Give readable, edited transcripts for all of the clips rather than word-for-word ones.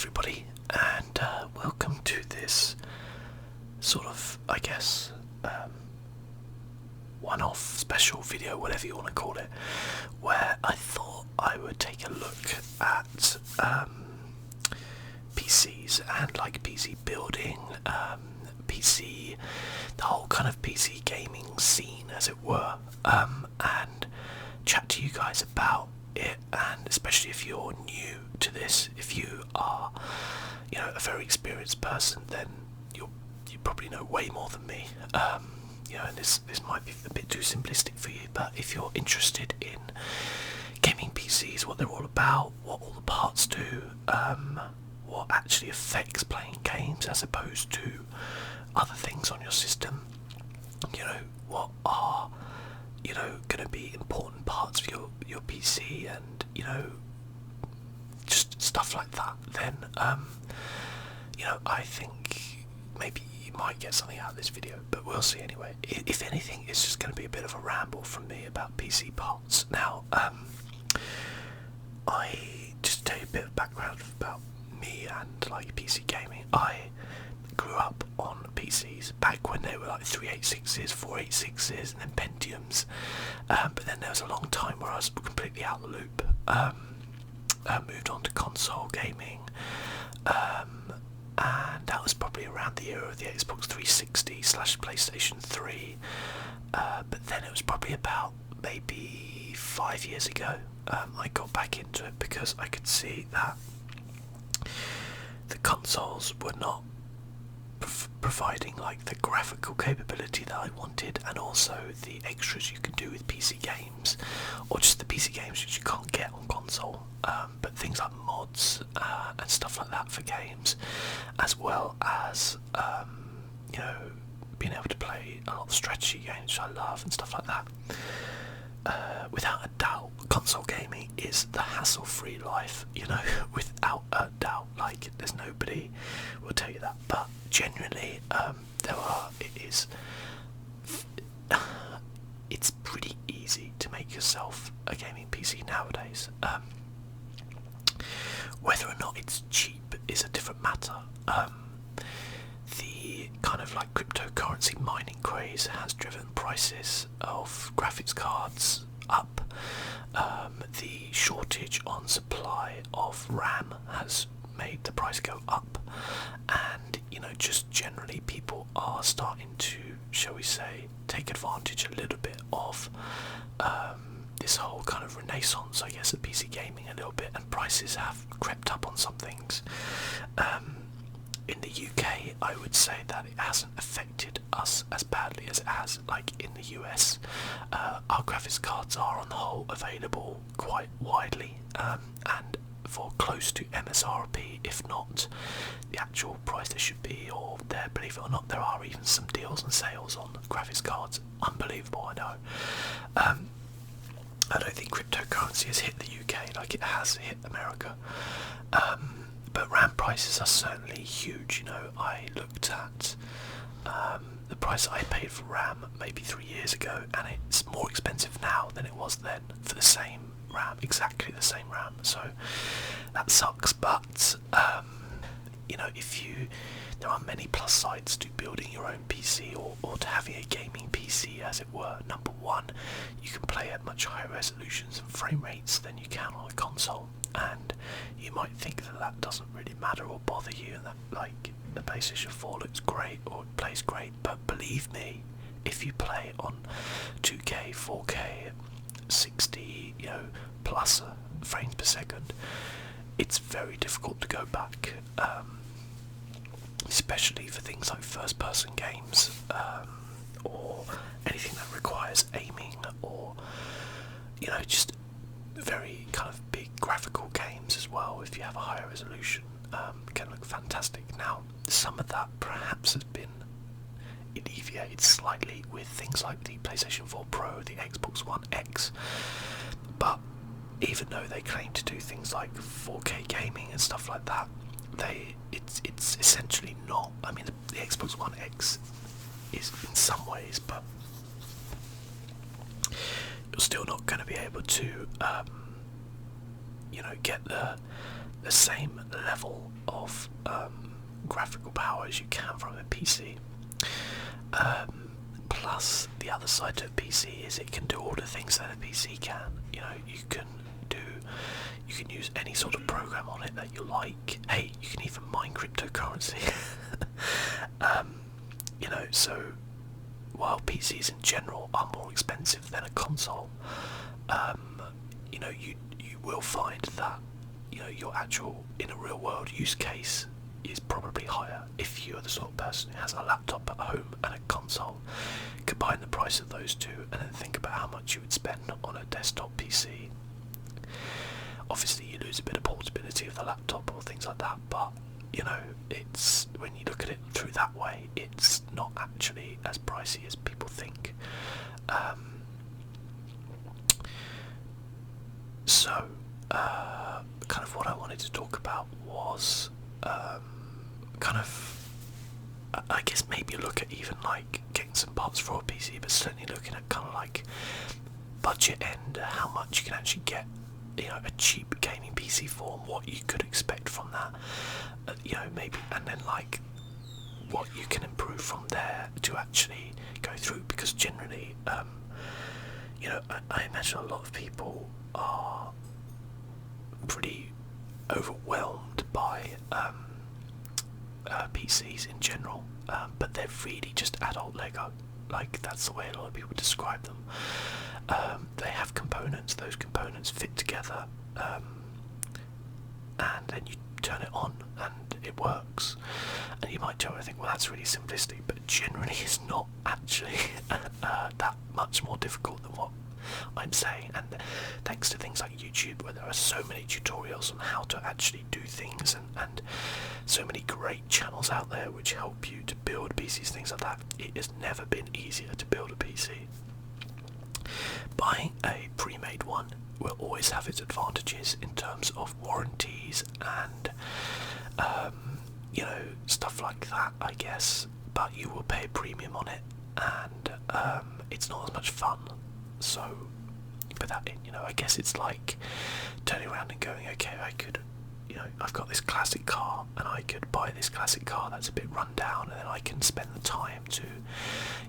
everybody, and welcome to this sort of, I guess, one-off special video, whatever you want to call it, where I thought I would take a look at PCs and like PC building, the whole kind of PC gaming scene, as it were, and chat to you guys about it, and especially if you're new to this, if you are, a very experienced person, then you probably know way more than me. And this might be a bit too simplistic for you, but if you're interested in gaming PCs, what they're all about, what all the parts do, what actually affects playing games as opposed to other things on your system, what are going to be important parts of your PC, and just stuff like that, then I think maybe you might get something out of this video, but we'll see anyway. If anything, it's just going to be a bit of a ramble from me about PC parts. Now, I just tell you a bit of background about me and like PC gaming. I grew up on PCs back when they were like 386s, 486s, and then Pentiums, but then there was a long time where I was completely out of the loop. Moved on to console gaming, and that was probably around the era of the Xbox 360 / PlayStation 3, but then it was probably about maybe 5 years ago I got back into it because I could see that the consoles were not providing like the graphical capability that I wanted, and also the extras you can do with PC games, or just the PC games which you can't get on console, but things like mods and stuff like that for games, as well as being able to play a lot of strategy games which I love and stuff like that. Without a doubt, console gaming is the hassle-free life, without a doubt. Like, there's nobody will tell you that, but genuinely, it's pretty easy to make yourself a gaming PC nowadays. Whether or not it's cheap is a different matter. The kind of like cryptocurrency mining craze has driven prices of graphics cards up. The shortage on supply of RAM has made the price go up, and just generally people are starting to, shall we say, take advantage a little bit of this whole kind of renaissance, I guess, of PC gaming a little bit, and prices have crept up on some things. In the UK, I would say that it hasn't affected us as badly as it has like in the US. Our graphics cards are on the whole available quite widely, and for close to MSRP, if not the actual price they should be, or there, believe it or not, there are even some deals and sales on graphics cards. Unbelievable, I know. I don't think cryptocurrency has hit the UK like it has hit America. But RAM prices are certainly huge. I looked at the price I paid for RAM maybe 3 years ago, and it's more expensive now than it was then for the same RAM, exactly the same RAM. So that sucks. But there are many plus sides to building your own PC, or to having a gaming PC, as it were. Number one, you can play at much higher resolutions and frame rates than you can on a console. And you might think that doesn't really matter or bother you, and that like the PlayStation 4 looks great or it plays great, but believe me, if you play on 2K, 4K, 60, plus frames per second, it's very difficult to go back, especially for things like first-person games, or anything that requires aiming, or just very kind of big graphical games as well. If you have a higher resolution, can look fantastic. Now, some of that perhaps has been alleviated slightly with things like the PlayStation 4 Pro, the Xbox One X, but even though they claim to do things like 4K gaming and stuff like that, it's essentially not. I mean, the Xbox One X is in some ways, but you're still not going to be able to get the the same level of graphical power as you can from a PC. Plus, the other side of a PC is it can do all the things that a PC can. You know, you can use any sort of program on it that you like. Hey, you can even mine cryptocurrency. You know, so while PCs in general are more expensive than a console, you know, you will find that, you know, your actual in a real world use case is probably higher if you are the sort of person who has a laptop at home and a console. Combine the price of those two and then think about how much you would spend on a desktop PC. Obviously you lose a bit of portability of the laptop or things like that, but you know, it's, when you look at it through that way, it's not actually as pricey as people think. So kind of what I wanted to talk about was kind of, I guess maybe look at even like getting some parts for a PC, but certainly looking at kind of like budget end, how much you can actually get, you know, a cheap gaming PC for, and what you could expect from that, you know, maybe, and then like what you can improve from there to actually go through, because generally, you know, I imagine a lot of people are pretty overwhelmed by PCs in general, but they're really just adult Lego. Like, that's the way a lot of people describe them. They have components, those components fit together, and then you turn it on and it works. And you might tell, I think, well, that's really simplistic, but generally it's not actually that much more difficult than what I'm saying. And thanks to things like YouTube, where there are so many tutorials on how to actually do things, and so many great channels out there which help you to build PCs, things like that, it has never been easier to build a PC. Buying a pre-made one will always have its advantages in terms of warranties and you know, stuff like that, I guess, but you will pay a premium on it, and it's not as much fun. So put that in, you know, I guess it's like turning around and going, okay, I could, you know, I've got this classic car and I could buy this classic car that's a bit run down, and then I can spend the time to,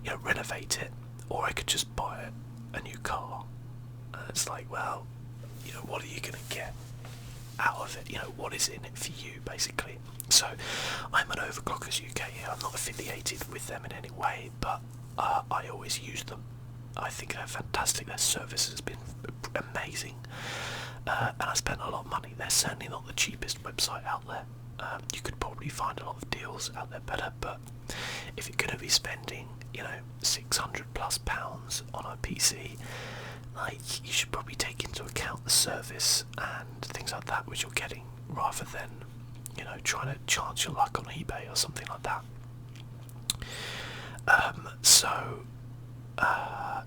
you know, renovate it, or I could just buy a new car. And it's like, well, you know, what are you going to get out of it? You know, what is in it for you, basically? So I'm an Overclockers UK here. I'm not affiliated with them in any way, but I always use them. I think they're fantastic. Their service has been amazing, and I spent a lot of money. They're certainly not the cheapest website out there. You could probably find a lot of deals out there better, but if you're going to be spending, you know, £600+ on a PC, like, you should probably take into account the service and things like that which you're getting, rather than, you know, trying to chance your luck on eBay or something like that. So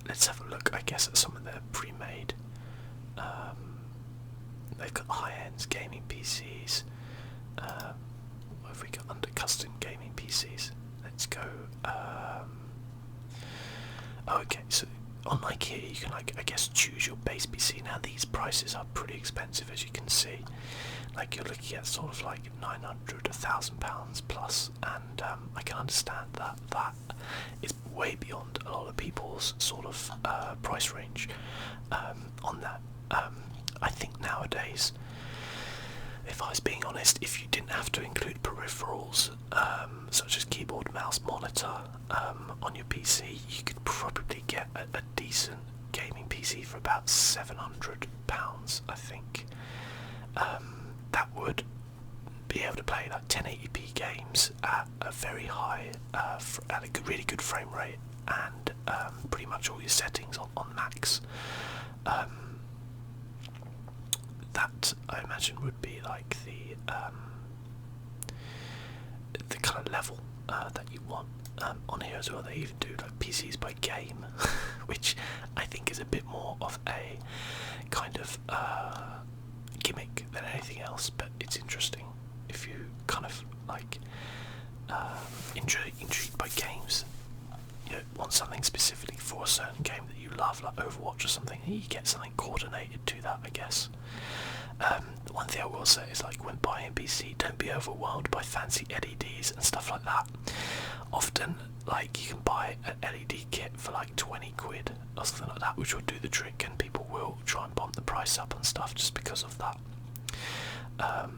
let's have a look, I guess, at some of their pre-made. They've got high-end gaming PCs. What have we got under custom gaming PCs? Let's go. Okay, so on like here you can, like, I guess, choose your base PC. Now these prices are pretty expensive, as you can see. Like, you're looking at sort of like £900, £1,000 plus, and I can understand that is way beyond a lot of people's sort of price range on that. I think nowadays, if I was being honest, if you didn't have to include peripherals such as keyboard, mouse, monitor on your PC, you could probably get a decent gaming PC for about £700, I think. That would be able to play like 1080p games at a very high, at a really good frame rate, and pretty much all your settings on max. That, I imagine, would be like the kind of level that you want. On here as well, they even do like PCs by game, which I think is a bit more of a kind of gimmick than anything else, but it's interesting if you kind of like intrigued by games, you know, want something specifically for a certain game that you love, like Overwatch or something, and you get something coordinated to that, I guess. One thing I will say is like when buying a PC, don't be overwhelmed by fancy LEDs and stuff like that. Often, like, you can buy an LED kit for like 20 quid or something like that, which will do the trick, and people will try and bump the price up and stuff just because of that.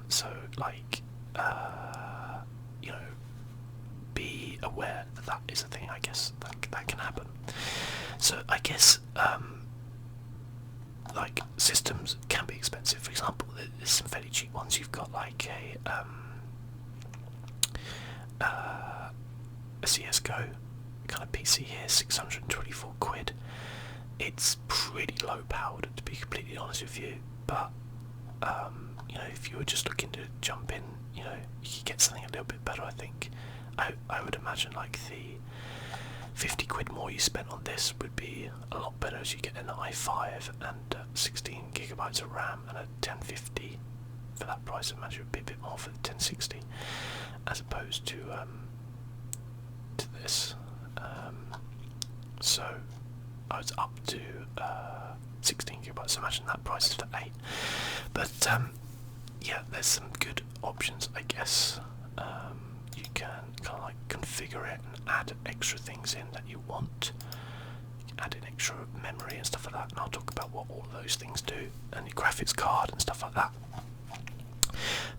So like, you know, be aware that that is a thing. I guess that can happen. So I guess like systems can be expensive. For example, there's some fairly cheap ones. You've got like a CS:GO kind of PC here, 624 quid. It's pretty low powered, to be completely honest with you, but you know, if you were just looking to jump in, you know, you could get something a little bit better. I think I would imagine like the 50 quid more you spent on this would be a lot better, as you get an i5 and 16 gigabytes of RAM and a 1050 for that price. I imagine it would be a bit more for the 1060 as opposed to this. So I was up to 16 gigabytes. So imagine that price is for 8. But yeah, there's some good options, I guess. You can kind of like configure it and add extra things in that you want. You can add in extra memory and stuff like that, and I'll talk about what all of those things do, and your graphics card and stuff like that.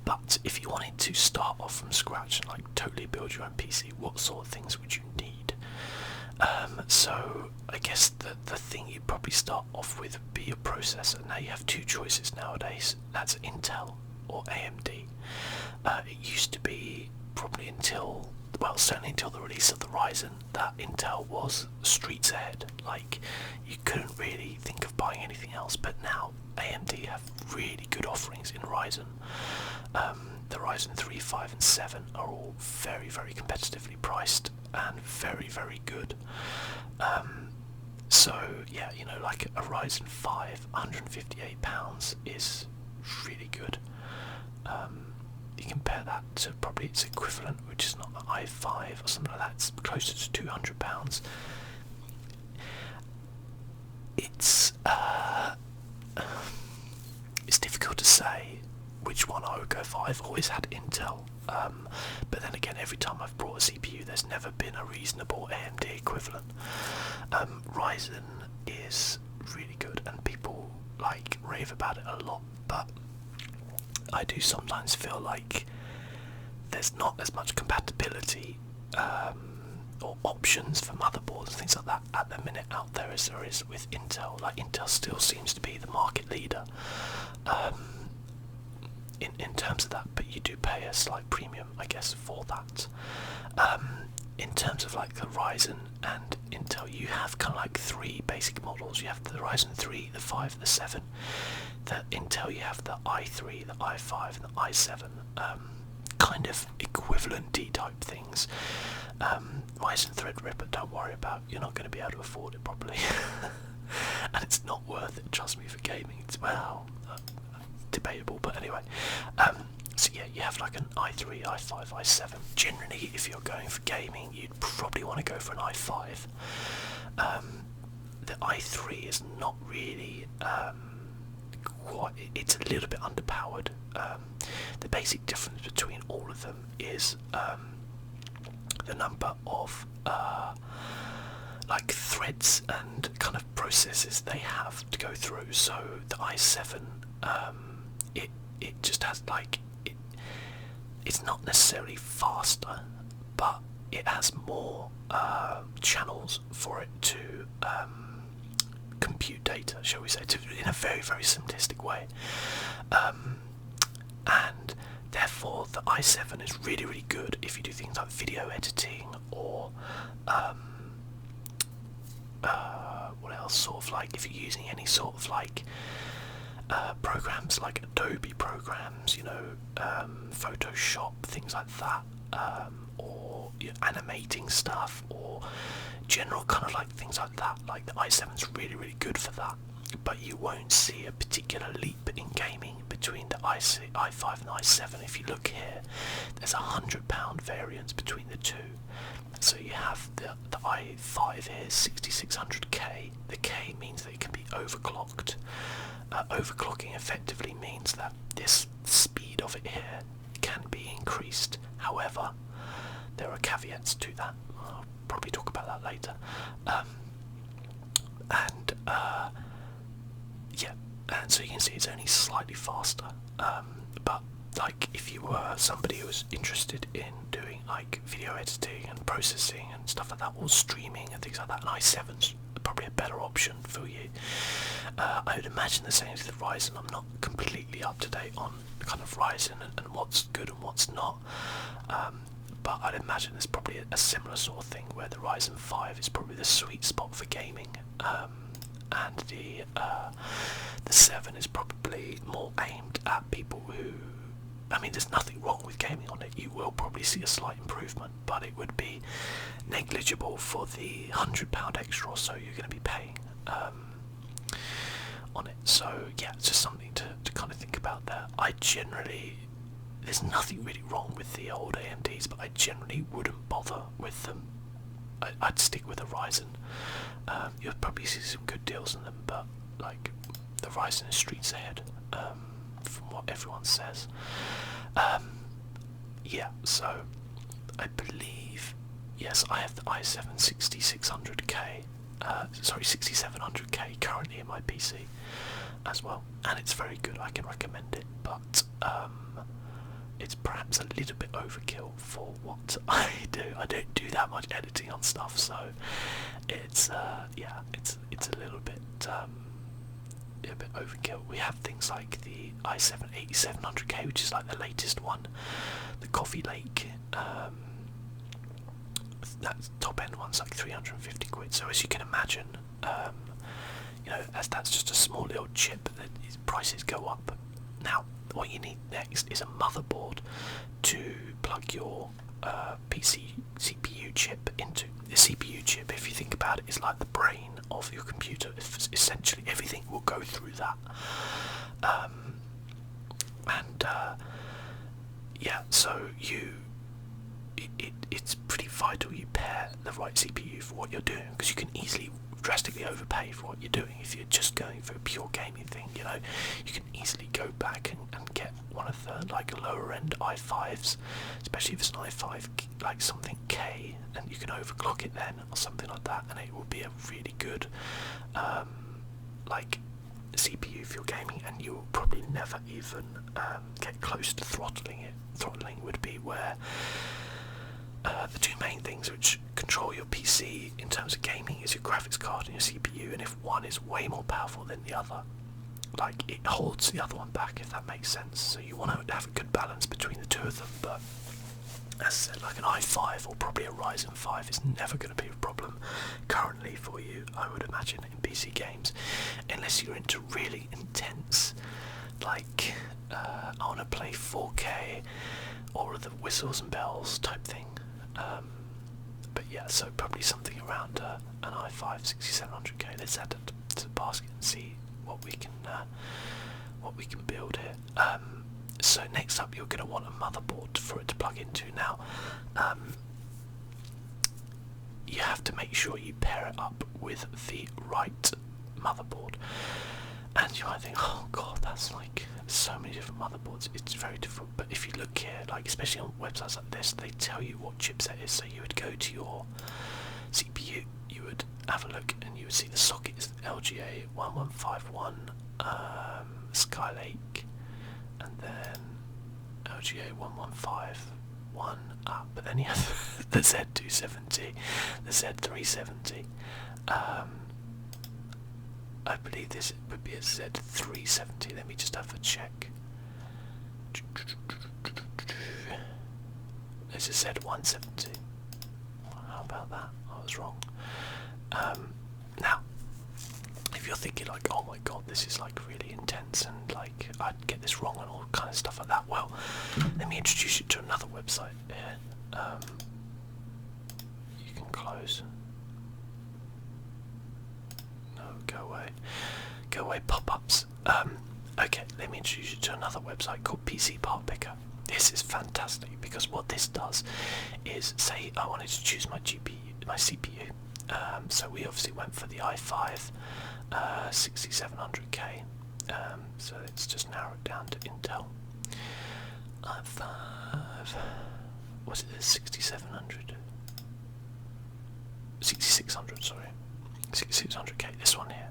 But if you wanted to start off from scratch and like totally build your own PC, what sort of things would you need? So I guess the thing you'd probably start off with would be your processor. Now you have two choices nowadays. That's Intel or AMD. It used to be probably until, well, certainly until the release of the Ryzen, that Intel was streets ahead. Like, you couldn't really think of buying anything else. But now AMD have really good offerings in Ryzen. The Ryzen 3, 5 and 7 are all very, very competitively priced and very, very good. So yeah, you know, like a Ryzen 5, £158 is really good. You compare that to probably its equivalent, which is not an i5 or something like that. It's closer to £200. It's difficult to say which one I would go for. I've always had Intel, but then again, every time I've brought a CPU, there's never been a reasonable AMD equivalent. Ryzen is really good, and people like rave about it a lot, but I do sometimes feel like there's not as much compatibility or options for motherboards and things like that at the minute out there as there is with Intel. Like, Intel still seems to be the market leader in terms of that, but you do pay a slight premium, I guess, for that. In terms of like the Ryzen and Intel, you have kind of like three basic models. You have the Ryzen 3, the 5, the 7. The Intel, you have the i3, the i5 and the i7, kind of equivalent D-type things. Ryzen Threadripper, don't worry about, you're not going to be able to afford it probably. And it's not worth it, trust me, for gaming. It's, well, debatable, but anyway. So yeah, you have like an i3, i5, i7. Generally, if you're going for gaming, you'd probably want to go for an i5. The i3 is not really it's a little bit underpowered. The basic difference between all of them is the number of like threads and kind of processes they have to go through. So the i7, it just has like, it's not necessarily faster, but it has more channels for it to compute data, shall we say, in a very, very simplistic way. And therefore the i7 is really, really good if you do things like video editing or what else, sort of like if you're using any sort of like programs like Adobe programs, you know, Photoshop, things like that, or animating stuff, or general kind of like things like that. Like the i7's really, really good for that, but you won't see a particular leap in gaming between the i5 and the i7. If you look here, there's £100 variance between the two. So you have the i5 here, 6600K. The K means that it can be overclocked. Overclocking effectively means that this speed of it here can be increased. However, there are caveats to that. I'll probably talk about that later. Yeah, and so you can see it's only slightly faster. But like, if you were somebody who was interested in doing like video editing and processing and stuff like that, or streaming and things like that, an i7's probably a better option for you. I would imagine the same with the Ryzen. I'm not completely up to date on kind of Ryzen and what's good and what's not, but I'd imagine there's probably a similar sort of thing where the Ryzen 5 is probably the sweet spot for gaming, and the 7 is probably more aimed at people who, I mean, there's nothing wrong with gaming on it. You will probably see a slight improvement, but it would be negligible for the £100 extra or so you're going to be paying on it. So yeah, it's just something to kind of think about there. There's nothing really wrong with the old AMDs, but I generally wouldn't bother with them. I'd stick with a Ryzen. You'll probably see some good deals in them, but like, the Ryzen is streets ahead, from what everyone says. Yeah, so I believe, yes, I have the i7 6600K, 6700K currently in my PC as well, and it's very good. I can recommend it, but it's perhaps a little bit overkill for what I do. I don't do that much editing on stuff, so it's yeah, it's a little bit overkill. We have things like the i7 8700K, which is like the latest one, the Coffee Lake. That top end one's like 350 quid. So as you can imagine, you know, as that's just a small little chip, that prices go up. Now, what you need next is a motherboard to plug your PC CPU chip into. The CPU chip, if you think about it, is like the brain of your computer. Essentially, everything will go through that. Yeah, so it's pretty vital you pair the right CPU for what you're doing, because you can easily drastically overpay for what you're doing. If you're just going for a pure gaming thing, you know, you can easily go back and get one of the like lower end i5s, especially if it's an i5 like something K, and you can overclock it then or something like that, and it will be a really good like CPU for your gaming, and you will probably never even get close to throttling it. Throttling would be where the two main things which control your PC in terms of gaming is your graphics card and your CPU, and if one is way more powerful than the other, like, it holds the other one back, if that makes sense. So you want to have a good balance between the two of them, but as I said, like an i5 or probably a Ryzen 5 is never going to be a problem currently for you, I would imagine, in PC games, unless you're into really intense, like, I want to play 4K or the whistles and bells type thing. But yeah, so probably something around an i5 6700K. Let's add it to the basket and see what we can build here. So next up, you're going to want a motherboard for it to plug into. Now, you have to make sure you pair it up with the right motherboard. And you might think, oh god, that's like so many different motherboards, it's very difficult. But if you look here, like especially on websites like this, they tell you what chipset is. So you would go to your CPU, you would have a look, and you would see the socket is LGA 1151 Skylake, and then LGA 1151 up, but then you have the Z270, the Z370. I believe this would be a Z370. Let me just have a check. There's a Z170. How about that? I was wrong. Now, if you're thinking like, oh my god, this is like really intense and like I'd get this wrong and all kind of stuff like that, well, let me introduce you to another website here. You can close. Go away pop-ups. Okay, let me introduce you to another website called PC Part Picker. This is fantastic because what this does is, say I wanted to choose my CPU. So we obviously went for the i5 6700K. So let's just narrow it down to Intel. Was it the 6700? 6600, sorry. 6600K, this one here.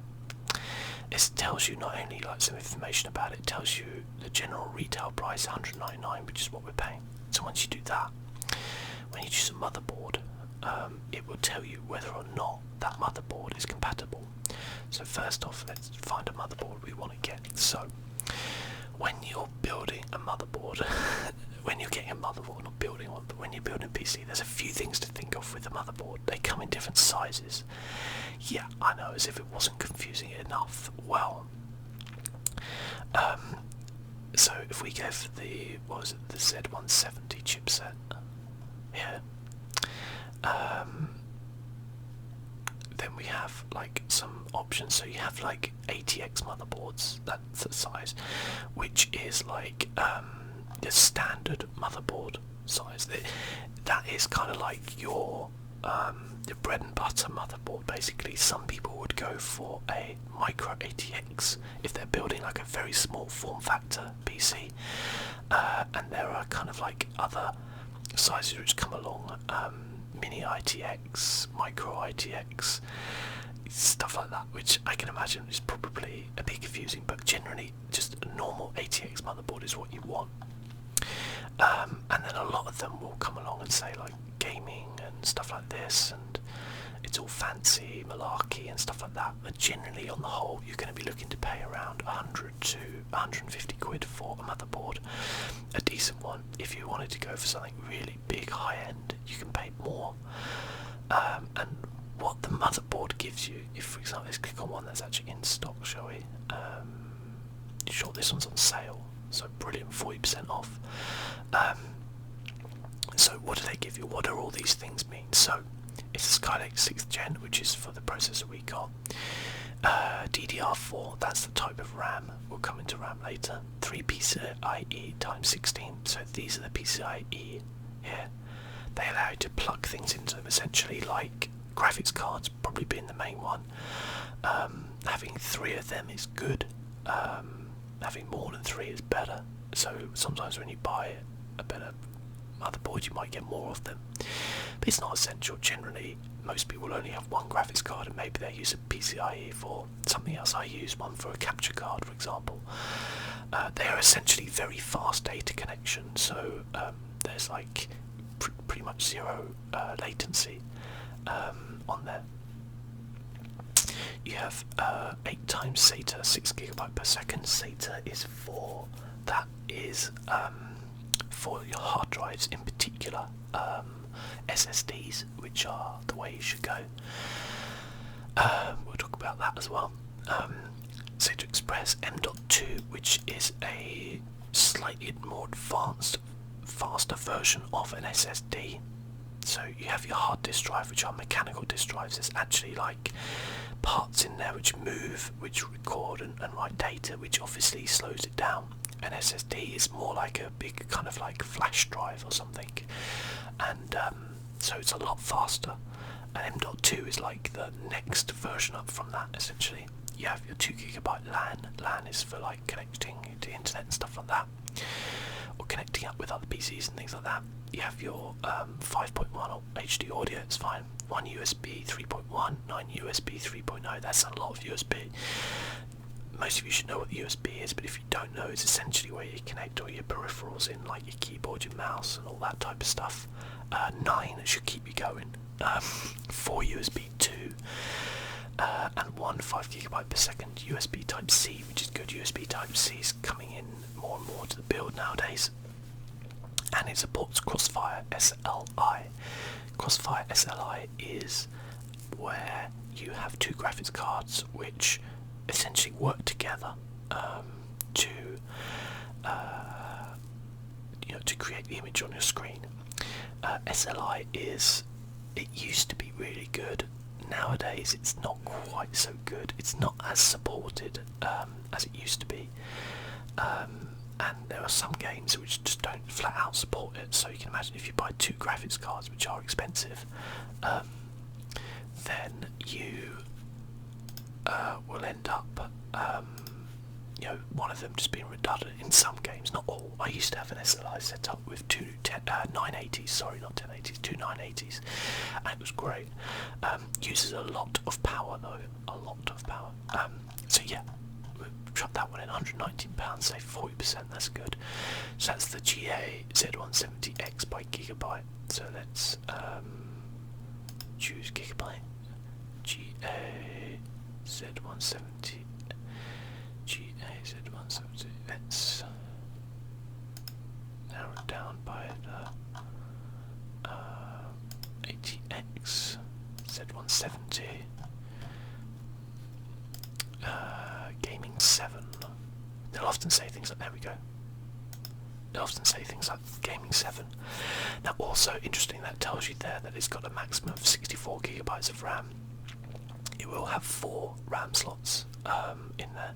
It tells you not only like some information about it, it tells you the general retail price, 199, which is what we're paying. So once you do that, when you choose a motherboard, it will tell you whether or not that motherboard is compatible. So first off, let's find a motherboard we want to get. So when you're building a motherboard, when you're getting a motherboard, not building one, but when you're building a PC, there's a few things to think of with the motherboard. They come in different sizes. Yeah, I know, as if it wasn't confusing enough. Well, so if we go for the, what was it, the Z170 chipset, yeah, then we have like some options. So you have like ATX motherboards, that's the size, which is like the standard motherboard size. That is kind of like your the bread and butter motherboard. Basically, some people would go for a micro ATX if they're building like a very small form factor PC, and there are kind of like other sizes which come along, mini ITX, micro ITX, stuff like that, which I can imagine is probably a bit confusing, but generally just a normal ATX motherboard is what you want. And then a lot of them will come along and say like gaming and stuff like this, and it's all fancy, malarkey and stuff like that, but generally on the whole you're going to be looking to pay around 100 to 150 quid for a motherboard, a decent one. If you wanted to go for something really big, high end, you can pay more. And what the motherboard gives you, if for example, let's click on one that's actually in stock, shall we? Sure, this one's on sale, so brilliant, 40% off. So what do they give you? What do all these things mean? So it's a Skylake 6th gen, which is for the processor we got. DDR4, that's the type of RAM. We'll come into RAM later. 3 PCIe times 16. So these are the PCIe here. They allow you to plug things into them, essentially like graphics cards, probably being the main one. Having 3 of them is good. Having more than 3 is better. So sometimes when you buy a better motherboard, you might get more of them, but it's not essential. Generally, most people only have one graphics card, and maybe they use a PCIe for something else. I use one for a capture card, for example. They are essentially very fast data connection, so there's like pretty much zero latency on there. You have 8 times SATA, 6 GB per second. SATA is for for your hard drives, in particular SSDs, which are the way you should go. We'll talk about that as well. SATA Express M.2, which is a slightly more advanced, faster version of an SSD. So you have your hard disk drive, which are mechanical disk drives. There's actually like parts in there which move, which record and write data, which obviously slows it down. An SSD is more like a big kind of like flash drive or something, and so it's a lot faster. And M.2 is like the next version up from that, essentially. You have your 2 GB LAN. LAN is for like connecting to the internet and stuff like that, or connecting up with other PCs and things like that. You have your 5.1 HD audio, it's fine. 1 USB 3.1, 9 USB 3.0, that's a lot of USB. Most of you should know what the USB is, but if you don't know, it's essentially where you connect all your peripherals in, like your keyboard, your mouse, and all that type of stuff. 9 should keep you going. 4 USB 2, and 1 5 GB per second USB Type C, which is good. USB Type C is coming in more and more to the build nowadays, and it supports Crossfire SLI. Crossfire SLI is where you have 2 graphics cards which essentially work together to create the image on your screen. SLI it used to be really good. Nowadays it's not quite so good. It's not as supported as it used to be, and there are some games which just don't flat out support it. So you can imagine if you buy 2 graphics cards, which are expensive, then you will end up you know, one of them just being redundant in some games, not all. I used to have an SLI set up with 980s, sorry, not 1080s, two 980s, and it was great. Uses a lot of power though, a lot of power. So yeah, we'll chuck that one in, £119, save 40%, that's good. So that's the GA Z170X by Gigabyte. So let's choose Gigabyte. GA Z170. GA Z170. Let's narrow it down by the ATX Z170. Gaming 7. They'll often say things like, there we go. They'll often say things like Gaming 7. Now also interesting, that tells you there that it's got a maximum of 64 gigabytes of RAM. It will have 4 RAM slots in there.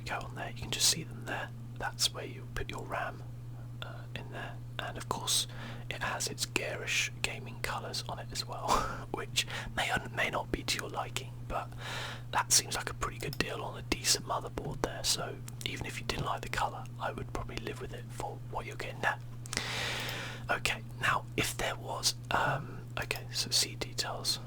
Go on there, you can just see them there. That's where you put your RAM in there, and of course it has its garish gaming colours on it as well, which may not be to your liking, but that seems like a pretty good deal on a decent motherboard there. So even if you didn't like the colour, I would probably live with it for what you're getting there. Okay, now if there was okay, so see details.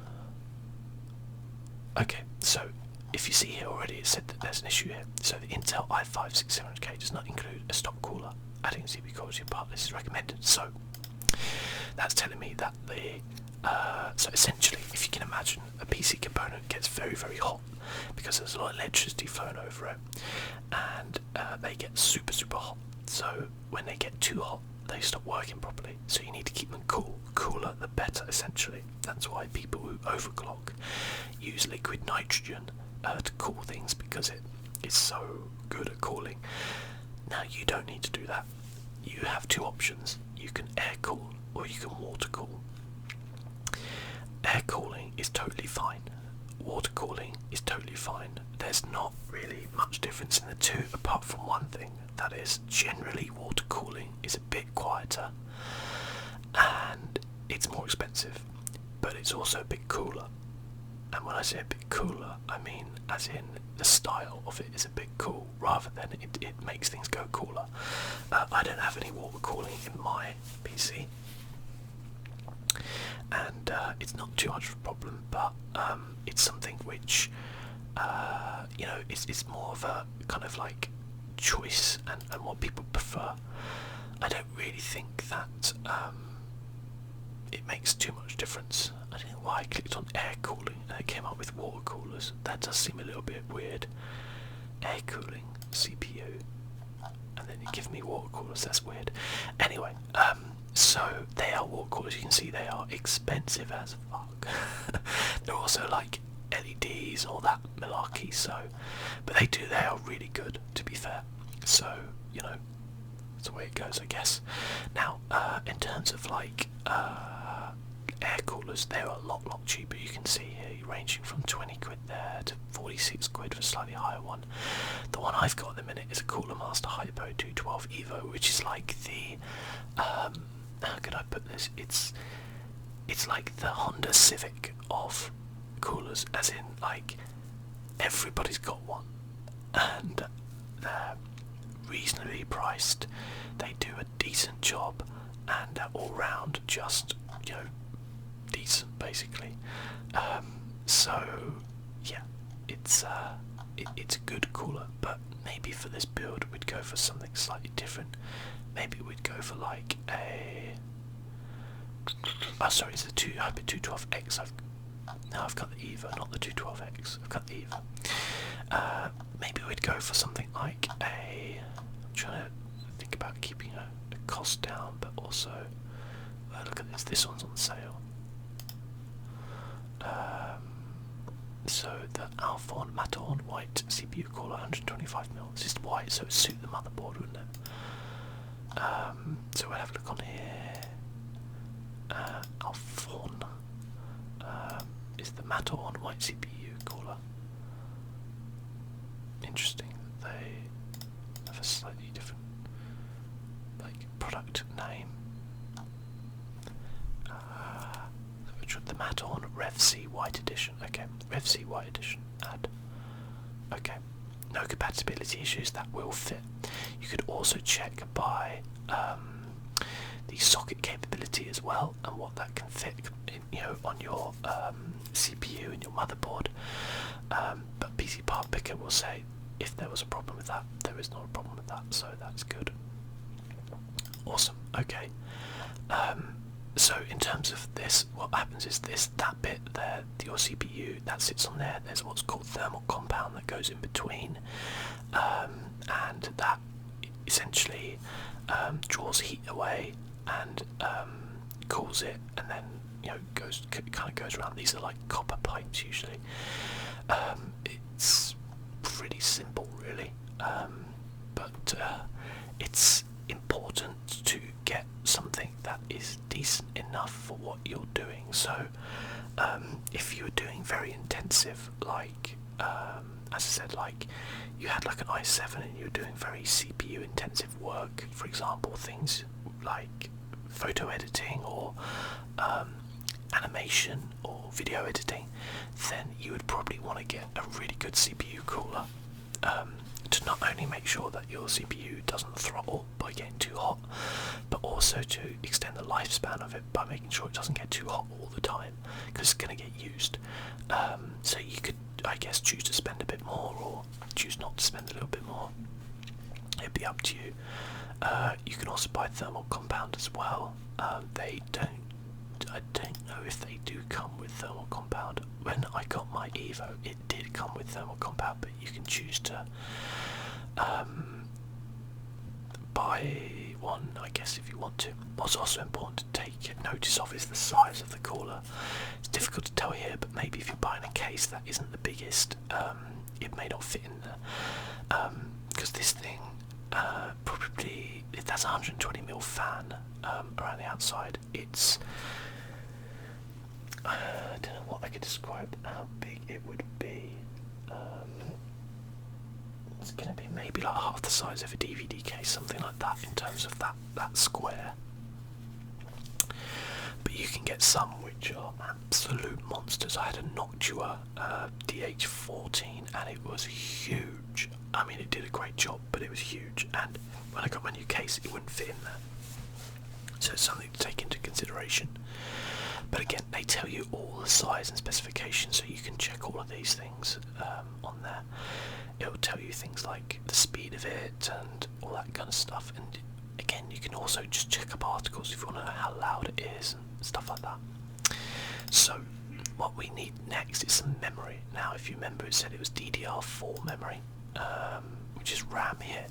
Okay, so if you see here already, it said that there's an issue here. So the Intel i5-6700K does not include a stock cooler. Adding CPU cores to your part list is recommended. So that's telling me that the so essentially, if you can imagine, a PC component gets very, very hot because there's a lot of electricity flowing over it, and they get super, super hot. So when they get too hot, they stop working properly. So you need to keep them cool. Cooler the better, essentially. That's why people who overclock use liquid nitrogen to cool things, because it is so good at cooling. Now you don't need to do that. You have two options. You can air cool or you can water cool. Air cooling is totally fine. Water cooling is totally fine. There's not really much difference in the two, apart from one thing. That is, generally water cooling is a bit quieter and it's more expensive, but it's also a bit cooler. And when I say a bit cooler, I mean as in the style of it is a bit cool, rather than it makes things go cooler. I don't have any water cooling in my PC, and it's not too much of a problem, but it's something which you know, it's more of a kind of like choice and what people prefer. I don't really think that it makes too much difference. I don't know why I clicked on air cooling and it came up with water coolers. That does seem a little bit weird. Air cooling, CPU, and then you give me water coolers, that's weird. Anyway, so they are water coolers. You can see they are expensive as fuck. They're also like LEDs and all that malarkey, so, but they are really good, to be fair. So, you know, that's the way it goes, I guess. Now, in terms of like air coolers, they're a lot cheaper. You can see here, ranging from 20 quid there to 46 quid for a slightly higher one. The one I've got at the minute is a Cooler Master Hypo 212 Evo, which is like the how could I put this? It's like the Honda Civic of coolers, as in like everybody's got one, and they're reasonably priced. They do a decent job, and they're all round just, you know, decent basically. So yeah, it's a good cooler, but maybe for this build we'd go for something slightly different. Maybe we'd go for like a sorry, it's the Hyper 212X. I've got the Evo, not the 212X. I've got the Evo. Maybe we'd go for something like a. I'm trying to think about keeping a cost down, but also look at this. This one's on sale. So the Alphorn Matterhorn White CPU cooler, 125mm. It's just white, so it would suit the motherboard, wouldn't it? So we'll have a look on here. Alphorn is the Matterhorn White CPU cooler. Interesting that they have a slightly different like product name. The Matterhorn Rev C White Edition. Okay, Rev C White Edition. Add. Okay, no compatibility issues, that will fit. You could also check by the socket capability as well, and what that can fit on your CPU and your motherboard. But PC Part Picker will say if there was a problem with that, there is not a problem with that, so that's good. Awesome. Okay. So in terms of this, what happens is that bit there, your CPU, that sits on there. There's what's called thermal compound that goes in between, and that essentially draws heat away and cools it, and then kind of goes around. These are like copper pipes usually. It's pretty simple, really, but it's important to get something that is decent enough for what you're doing. So if you're doing very intensive, like as I said, like you had like an i7 and you're doing very CPU intensive work, for example, things like photo editing or animation or video editing, then you would probably want to get a really good CPU cooler to not only make sure that your CPU doesn't throttle by getting too hot, but also to extend the lifespan of it by making sure it doesn't get too hot all the time, because it's going to get used. So you could, I guess, choose to spend a bit more or choose not to spend a little bit more. It'd be up to you. You can also buy thermal compound as well. I don't know if they do come with thermal compound. When I got my Evo, it did come with thermal compound, but you can choose to buy one, I guess, if you want to. What's also important to take notice of is the size of the cooler. It's difficult to tell here, but maybe if you're buying a case that isn't the biggest, it may not fit in there, because this thing probably, that's a 120mm fan around the outside. It's I don't know what I could describe how big it would be. It's going to be maybe like half the size of a DVD case, something like that, in terms of that square. But you can get some which are absolute monsters. I had a Noctua DH14 and it was huge. I mean, it did a great job, but it was huge, and when I got my new case it wouldn't fit in there. So it's something to take into consideration. But again, they tell you all the size and specifications, so you can check all of these things on there. It will tell you things like the speed of it and all that kind of stuff. And again, you can also just check up articles if you want to know how loud it is and stuff like that. So what we need next is some memory. Now, if you remember, it said it was DDR4 memory, which is RAM here.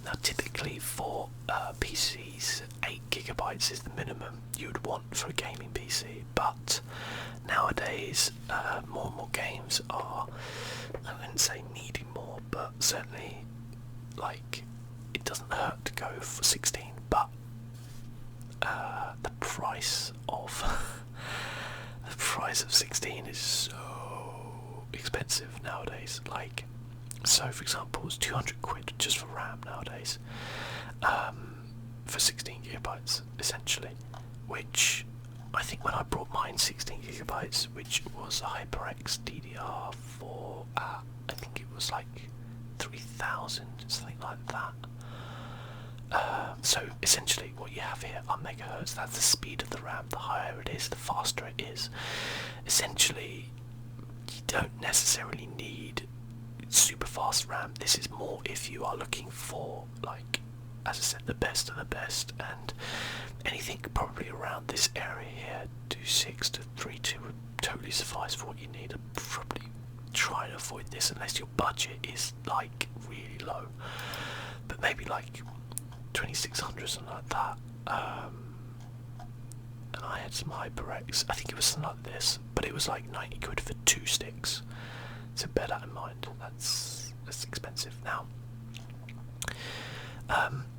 Now, typically for PCs, 8GB is the minimum you would want for a gaming PC, but nowadays more and more games are, I wouldn't say needing more, but certainly, like, it doesn't hurt to go for 16, but the price of the price of 16 is so expensive nowadays. Like, so for example, it's 200 quid just for RAM nowadays, for 16GB essentially, which I think when I brought mine 16GB, which was a HyperX DDR4, I think it was like 3,000, something like that. So essentially what you have here are megahertz. That's the speed of the RAM. The higher it is, the faster it is. Essentially, you don't necessarily need super fast RAM. This is more if you are looking for, like, as I said, the best of the best, and anything probably around this area here, 2.6 to 3.2 would totally suffice for what you need. I'd probably try and avoid this unless your budget is like really low, but maybe like 2600, something like that. And I had some HyperX, I think it was something like this, but it was like 90 quid for 2 sticks. So bear that in mind. That's expensive. Now,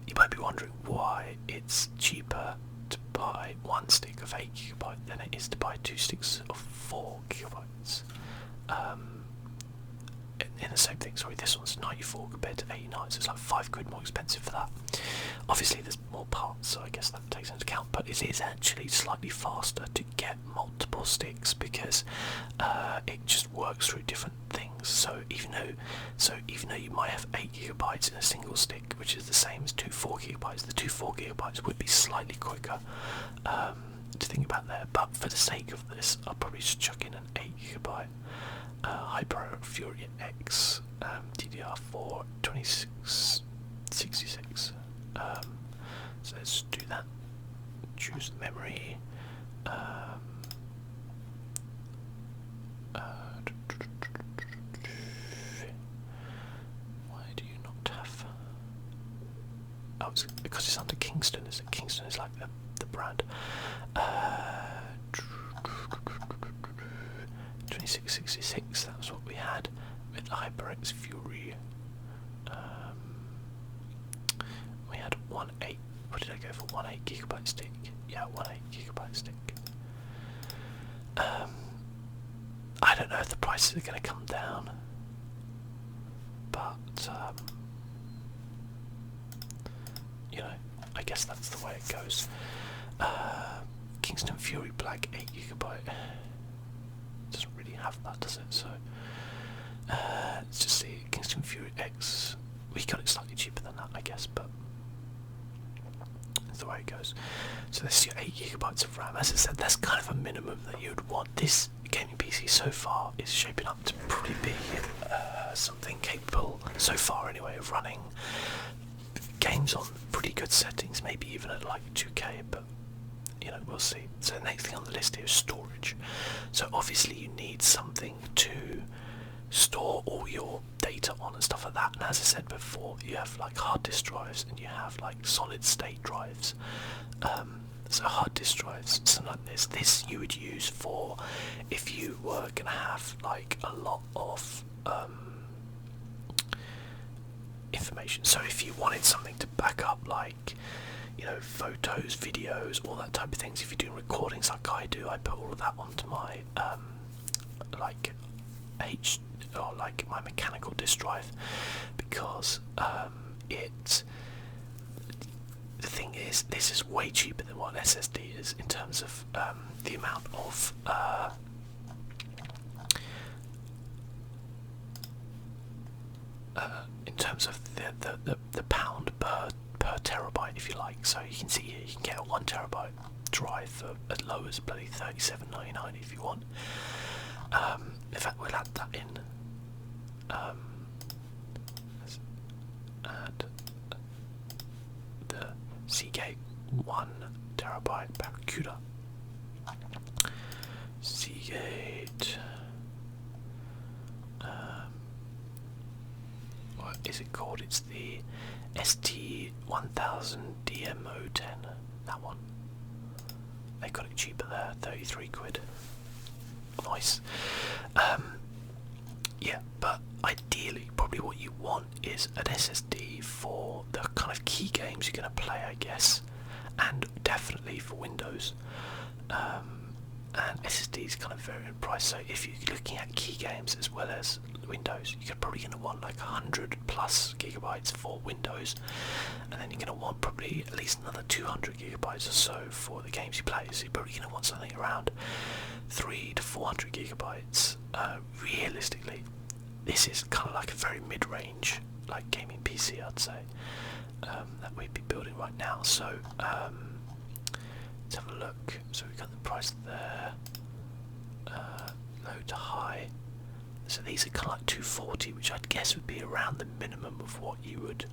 you might be wondering why it's cheaper to buy 1 stick of 8GB than it is to buy 2 sticks of 4GB. In the same thing, sorry, this one's 94 compared to 89, so it's like 5 quid more expensive for that. Obviously there's more parts, so I guess that takes into account, but it is actually slightly faster to get multiple sticks because it just works through different things. So even though you might have 8 gigabytes in a single stick, which is the same as 2 4 gigabytes, the 2 4 gigabytes would be slightly quicker to think about there. But for the sake of this, I'll probably just chuck in an 8 gigabyte Hyper Fury X DDR4 2666. So let's do that. Choose memory. Why do you not have? Oh, it's because it's under Kingston. Is it? Kingston is like the brand. 2666. That was what we had with the HyperX Fury. We had 1.8. What did I go for? 1.8 gigabyte stick. Yeah, 1.8 gigabyte stick. I don't know if the prices are going to come down, but you know, I guess that's the way it goes. Kingston Fury Black 8 gigabyte. Doesn't really have that, does it? So let's just see. Kingston Fury X. We got it slightly cheaper than that, I guess, but that's the way it goes. So this is your 8 gigabytes of RAM. As I said, that's kind of a minimum that you would want. This gaming PC so far is shaping up to probably be something capable, so far anyway, of running games on pretty good settings, maybe even at like 2K, but you know, we'll see. So the next thing on the list here is storage. So obviously you need something to store all your data on and stuff like that, and as I said before, you have like hard disk drives and you have like solid state drives. So hard disk drives, something like this you would use for if you were going to have like a lot of information. So if you wanted something to back up, like, you know, photos, videos, all that type of things. If you're doing recordings like I do, I put all of that onto my like my mechanical disk drive, because the thing is, this is way cheaper than what an SSD is in terms of the amount of in terms of the pound per terabyte, if you like. So you can see here, you can get a 1 terabyte drive for as low as bloody $37.99 if you want. In fact, we'll add that in. Let's add the Seagate 1 terabyte Barracuda. Seagate. What is it called? It's the ST1000 DMO10. That one. They got it cheaper there, 33 quid. Nice. Yeah, but ideally, probably what you want is an SSD for the kind of key games you're going to play, I guess, and definitely for Windows. And SSDs kind of vary in price, so if you're looking at key games as well as Windows, you're probably going to want like 100 plus gigabytes for Windows, and then you're going to want probably at least another 200 gigabytes or so for the games you play. So you're probably going to want something around 300 to 400 gigabytes. Realistically, this is kind of like a very mid-range, like gaming PC, I'd say, that we'd be building right now. So let's have a look. So we've got the price there, low to high. So these are kind of like 240, which I'd guess would be around the minimum of what you would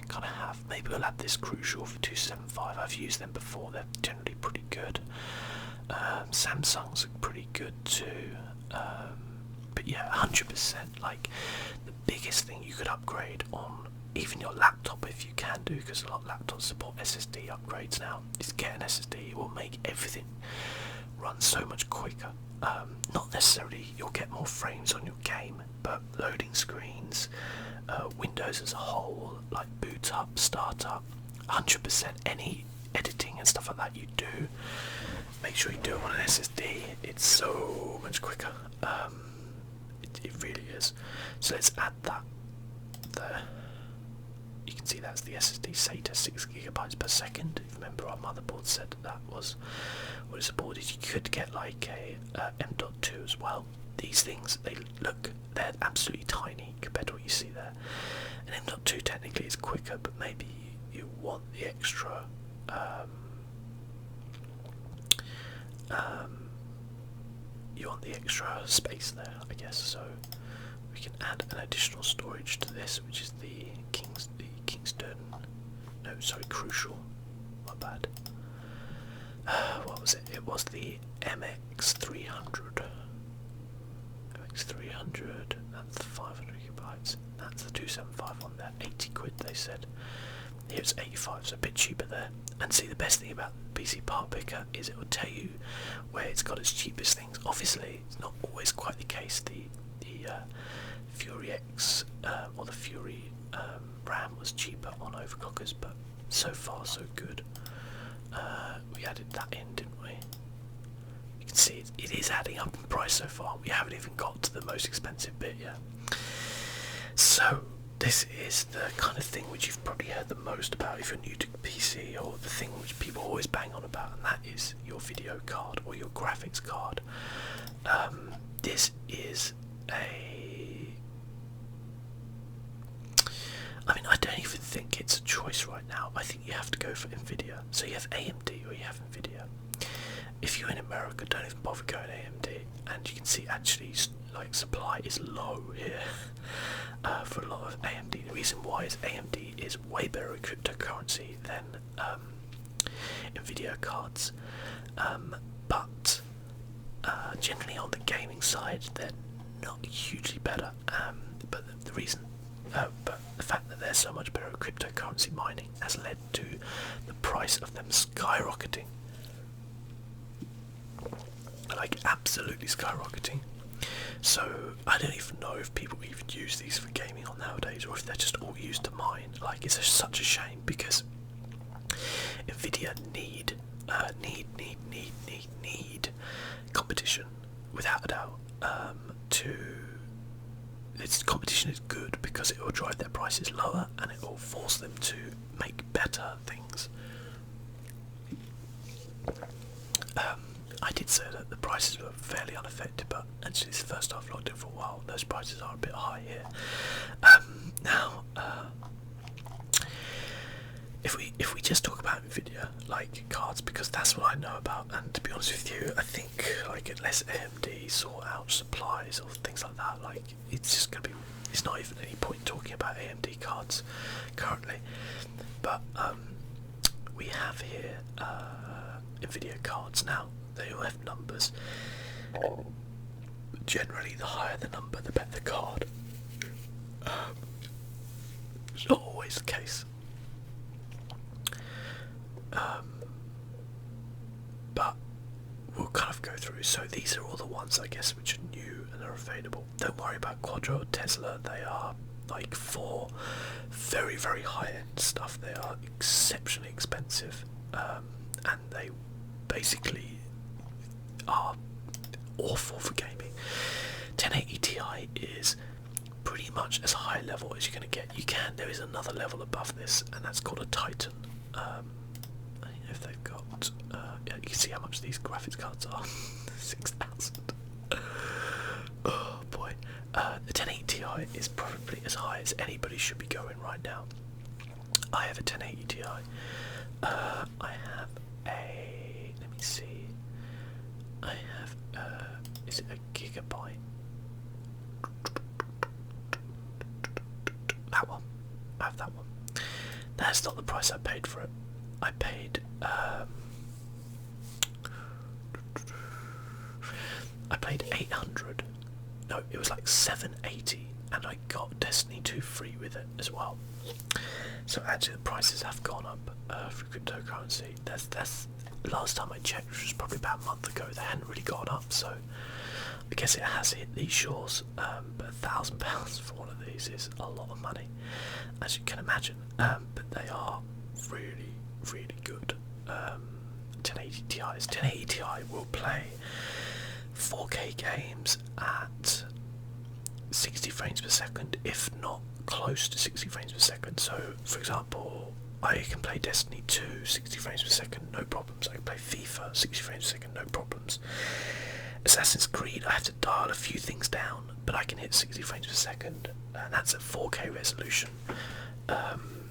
kind of have. Maybe we'll add this Crucial for 275. I've used them before, they're generally pretty good. Samsung's are pretty good too. But yeah, 100%, like the biggest thing you could upgrade on even your laptop, if you can do, because a lot of laptops support SSD upgrades now, is get an SSD. It will make everything run so much quicker. Not necessarily you'll get more frames on your game, but loading screens, Windows as a whole, like boot up, start up, 100%, any editing and stuff like that you do, make sure you do it on an SSD. It's so much quicker. It really is. So let's add that there. You can see that's the SSD SATA 6GB gigabytes per second. Remember our motherboard said that was what it supported. You could get like a M.2 as well. These things, they're absolutely tiny compared to what you see there. An M.2 technically is quicker, but maybe you want the extra you want the extra space there, I guess. So we can add an additional storage to this, which is the Kingston. No, sorry, Crucial. My bad. What was it? It was the MX300. MX300. That's 500 gigabytes. That's the 275 on there. 80 quid they said. Here it's 85, so a bit cheaper there. And see, the best thing about PC Part Picker is it will tell you where it's got its cheapest things. Obviously, it's not always quite the case. The Fury X or the Fury RAM was cheaper on overclockers, but so far so good. We added that in, didn't we? You can see it is adding up in price so far. We haven't even got to the most expensive bit yet. So this is the kind of thing which you've probably heard the most about if you're new to PC, or the thing which people always bang on about, and that is your video card or your graphics card. This is I mean, I don't even think it's a choice right now. I think you have to go for Nvidia. So you have AMD or you have Nvidia. If you're in America, don't even bother going AMD. And you can see actually, like, supply is low here for a lot of AMD. The reason why is AMD is way better at cryptocurrency than Nvidia cards. But generally on the gaming side, they're not hugely better. But the reason, but the fact that they're so much better at cryptocurrency mining has led to the price of them skyrocketing. Like, absolutely skyrocketing. So I don't even know if people even use these for gaming on nowadays, or if they're just all used to mine. Like, it's such a shame, because Nvidia need competition, without a doubt. Its competition is good because it will drive their prices lower and it will force them to make better things. I did say that the prices were fairly unaffected, but actually it's the first time I've logged in for a while. Those prices are a bit high here. Now, if we just talk about Nvidia, like cards, because that's what I know about, and to be honest with you, I think like unless AMD sort out supplies or things like that, like it's just gonna be, it's not even any point talking about AMD cards currently. But we have here Nvidia cards. Now they all have numbers. Generally, the higher the number, the better the card. It's not always the case. But we'll kind of go through. So these are all the ones, I guess, which are new and are available. Don't worry about Quadro or Tesla. They are like for very, very high-end stuff. They are exceptionally expensive, and they basically are awful for gaming. 1080 Ti is pretty much as high level as you're going to get. There is another level above this, and that's called a Titan. I don't know if they've got. Yeah, you can see how much these graphics cards are. 6,000. Oh boy. The 1080 Ti is probably as high as anybody should be going right now. I have a 1080 Ti. I have a. Let me see. I have. Is it a gigabyte? That one. I have that one. That's not the price I paid for it. I paid. I paid 800. No, it was like 780, and I got Destiny 2 free with it as well. So actually, the prices have gone up for cryptocurrency. That's last time I checked, which was probably about a month ago. They hadn't really gone up, so I guess it has hit these shores. But £1,000 for one of these is a lot of money, as you can imagine. But they are really, really good. 1080 Ti's. 1080 Ti will play 4K games at 60 frames per second, if not close to 60 frames per second. So, for example, I can play Destiny 2 60 frames per second, no problems. I can play FIFA 60 frames per second, no problems. Assassin's Creed, I have to dial a few things down, but I can hit 60 frames per second, and that's at 4K resolution. I'm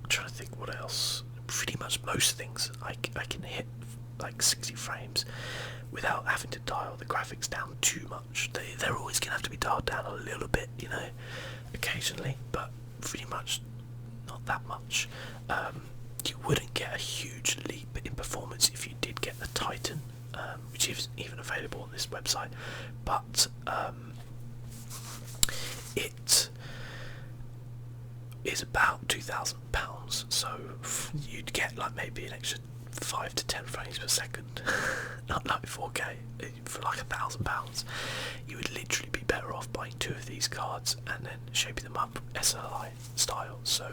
trying to think what else. Pretty much most things I can hit like 60 frames without having to dial the graphics down too much. They're always going to have to be dialed down a little bit, you know, occasionally, but pretty much not that much. You wouldn't get a huge leap in performance if you did get the Titan, which isn't even available on this website, but it is about £2,000, so you'd get like maybe an extra 5 to 10 frames per second, not like 4K, for like £1,000. You would literally be better off buying 2 of these cards and then shaping them up SLI style. So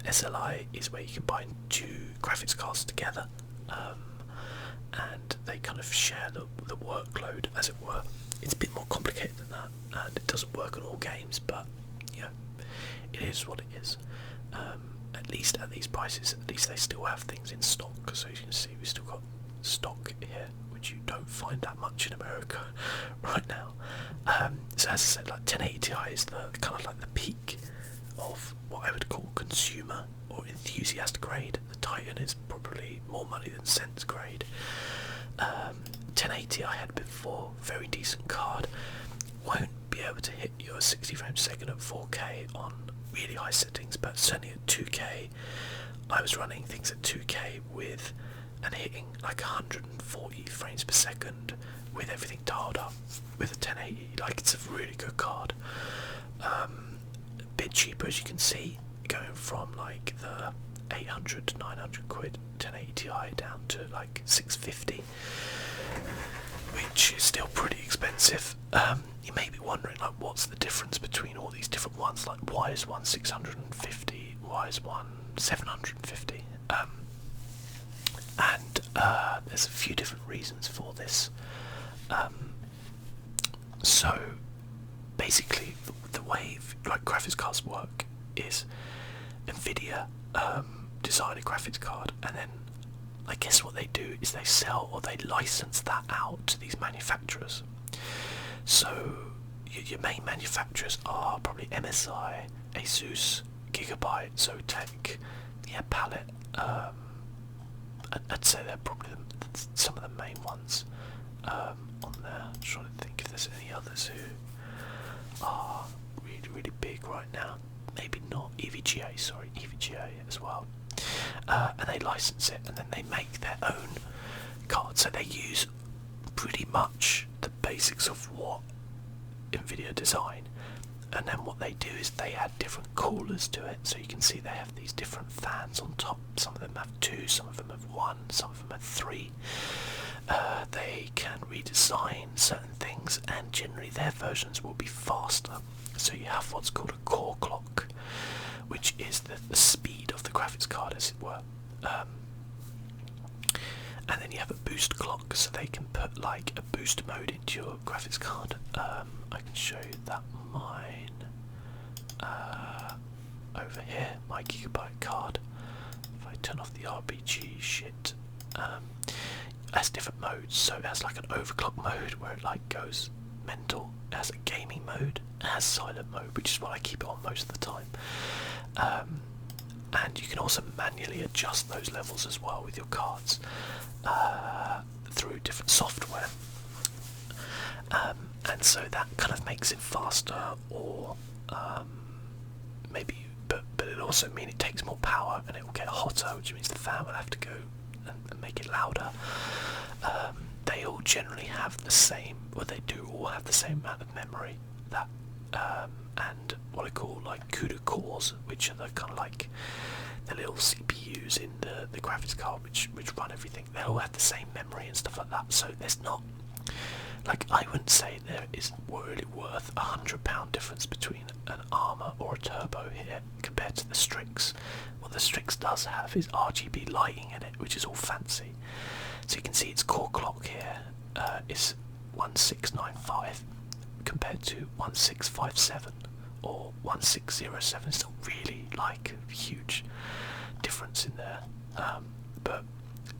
SLI is where you can buy 2 graphics cards together, and they kind of share the workload, as it were. It's a bit more complicated than that, and it doesn't work on all games, but yeah, it is what it is. At least at these prices, at least they still have things in stock. So you can see we've still got stock here, which you don't find that much in America right now. So as I said, like 1080 Ti is the kind of like the peak of what I would call consumer or enthusiast grade. The Titan is probably more money than sense grade. 1080 Ti I had before, very decent card. Won't be able to hit your 60 frames per second at 4K on really high settings, but certainly at 2K I was running things at 2K with and hitting like 140 frames per second with everything dialed up with a 1080. Like, it's a really good card. A bit cheaper, as you can see, going from like the 800 to 900 quid 1080 Ti down to like 650, which is still pretty expensive. You may be wondering, like, what's the difference between all these different ones? Like, why is one 650? Why is one 750? And there's a few different reasons for this. So basically, the way like graphics cards work is Nvidia design a graphics card, and then I guess what they do is they sell or they license that out to these manufacturers. So your main manufacturers are probably MSI, Asus, Gigabyte, Zotac, yeah, Palette. I'd say they're probably some of the main ones on there. I'm trying to think if there's any others who are really, really big right now. Maybe not. EVGA as well. And they license it, and then they make their own card. So they use pretty much the basics of what Nvidia design, and then what they do is they add different coolers to it. So you can see they have these different fans on top. Some of them have 2, some of them have 1, some of them have 3. They can redesign certain things, and generally their versions will be faster. So you have what's called a core clock, which is the speed of the graphics card, as it were. And then you have a boost clock, so they can put like a boost mode into your graphics card. I can show you that mine over here, my Gigabyte card. If I turn off the RBG shit, it has different modes. So it has like an overclock mode where it like goes mental. It has a gaming mode. It has silent mode, which is what I keep it on most of the time. And you can also manually adjust those levels as well with your cards through different software. And so that kind of makes it faster, or maybe, but it also means it takes more power and it will get hotter, which means the fan will have to go and make it louder. They all generally have the same, or they do all have the same amount of memory, that and what I call like CUDA cores, which are the kind of like the little CPUs in the graphics card which run everything. They all have the same memory and stuff like that. So there's not, like, I wouldn't say there is really worth £100 difference between an Armour or a Turbo here compared to the Strix. What the Strix does have is RGB lighting in it, which is all fancy. So you can see its core clock here is 1695 compared to 1657 or 1607. It's not really like a huge difference in there, but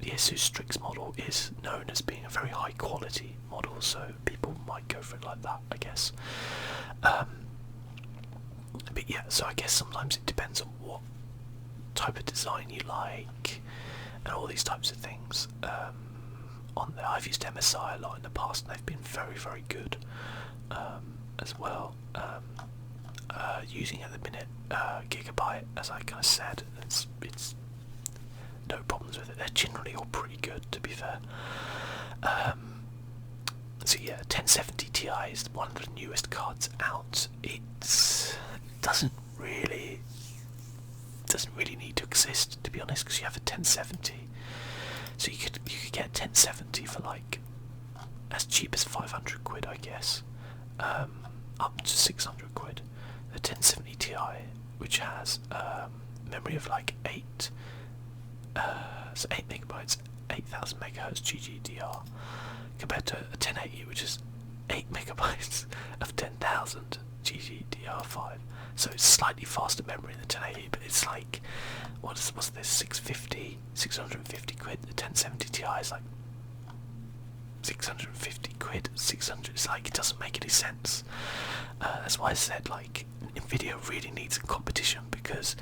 the Asus Strix model is known as being a very high quality model, so people might go for it like that, I guess. But yeah, so I guess sometimes it depends on what type of design you like and all these types of things. On there, I've used MSI a lot in the past, and they've been very, very good as well. Using at the minute Gigabyte, as I kind of said, it's no problems with it. They're generally all pretty good, to be fair. So yeah, 1070 Ti is one of the newest cards out. It doesn't really need to exist, to be honest, because you have a 1070. So you could get 1070 for like as cheap as 500 quid, I guess, up to 600 quid. The 1070 Ti, which has memory of like 8 megabytes, 8000 megahertz GGDR, compared to a 1080, which is 8 megabytes of 10,000 GGDR5. So it's slightly faster memory than 1080, but it's like, what's this, 650 quid. The 1070 Ti is like 650 quid, 600. It's like, it doesn't make any sense. That's why I said, like, Nvidia really needs a competition, because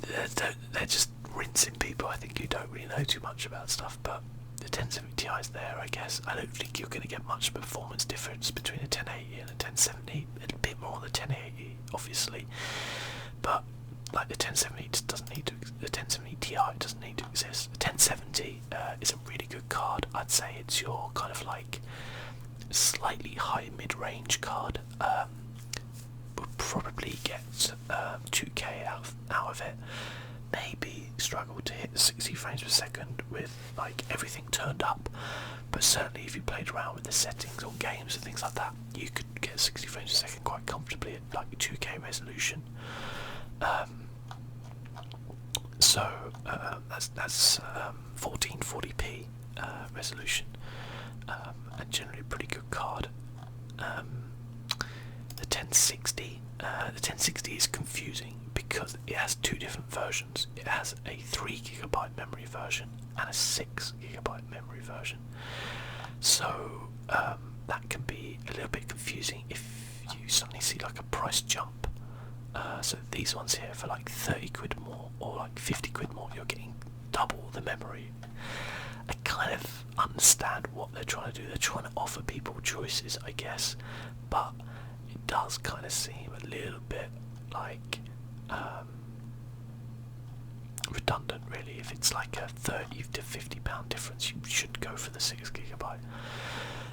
they're just rinsing people, I think, who don't really know too much about stuff. But the 1070 Ti is there, I guess. I don't think you're going to get much performance difference between a 1080 and a 1070. A bit more on the 1080, obviously, but like the 1070 doesn't need to. The 1070 Ti doesn't need to exist. The 1070 is a really good card. I'd say it's your kind of like slightly high mid-range card. Would probably get 2K out of it. Maybe struggle to hit 60 frames per second with like everything turned up, but certainly if you played around with the settings or games and things like that, you could get 60 frames per second quite comfortably at like 2K resolution. So that's 1440p resolution, and generally a pretty good card. The 1060 is confusing because it has two different versions. It has a 3 GB memory version and a 6 GB memory version. So that can be a little bit confusing if you suddenly see like a price jump. So these ones here for like 30 quid more or like 50 quid more, you're getting double the memory. I kind of understand what they're trying to do. They're trying to offer people choices, I guess, but it does kind of seem a little bit like redundant, really. If it's like a 30 to 50 pound difference, you should go for the 6 GB.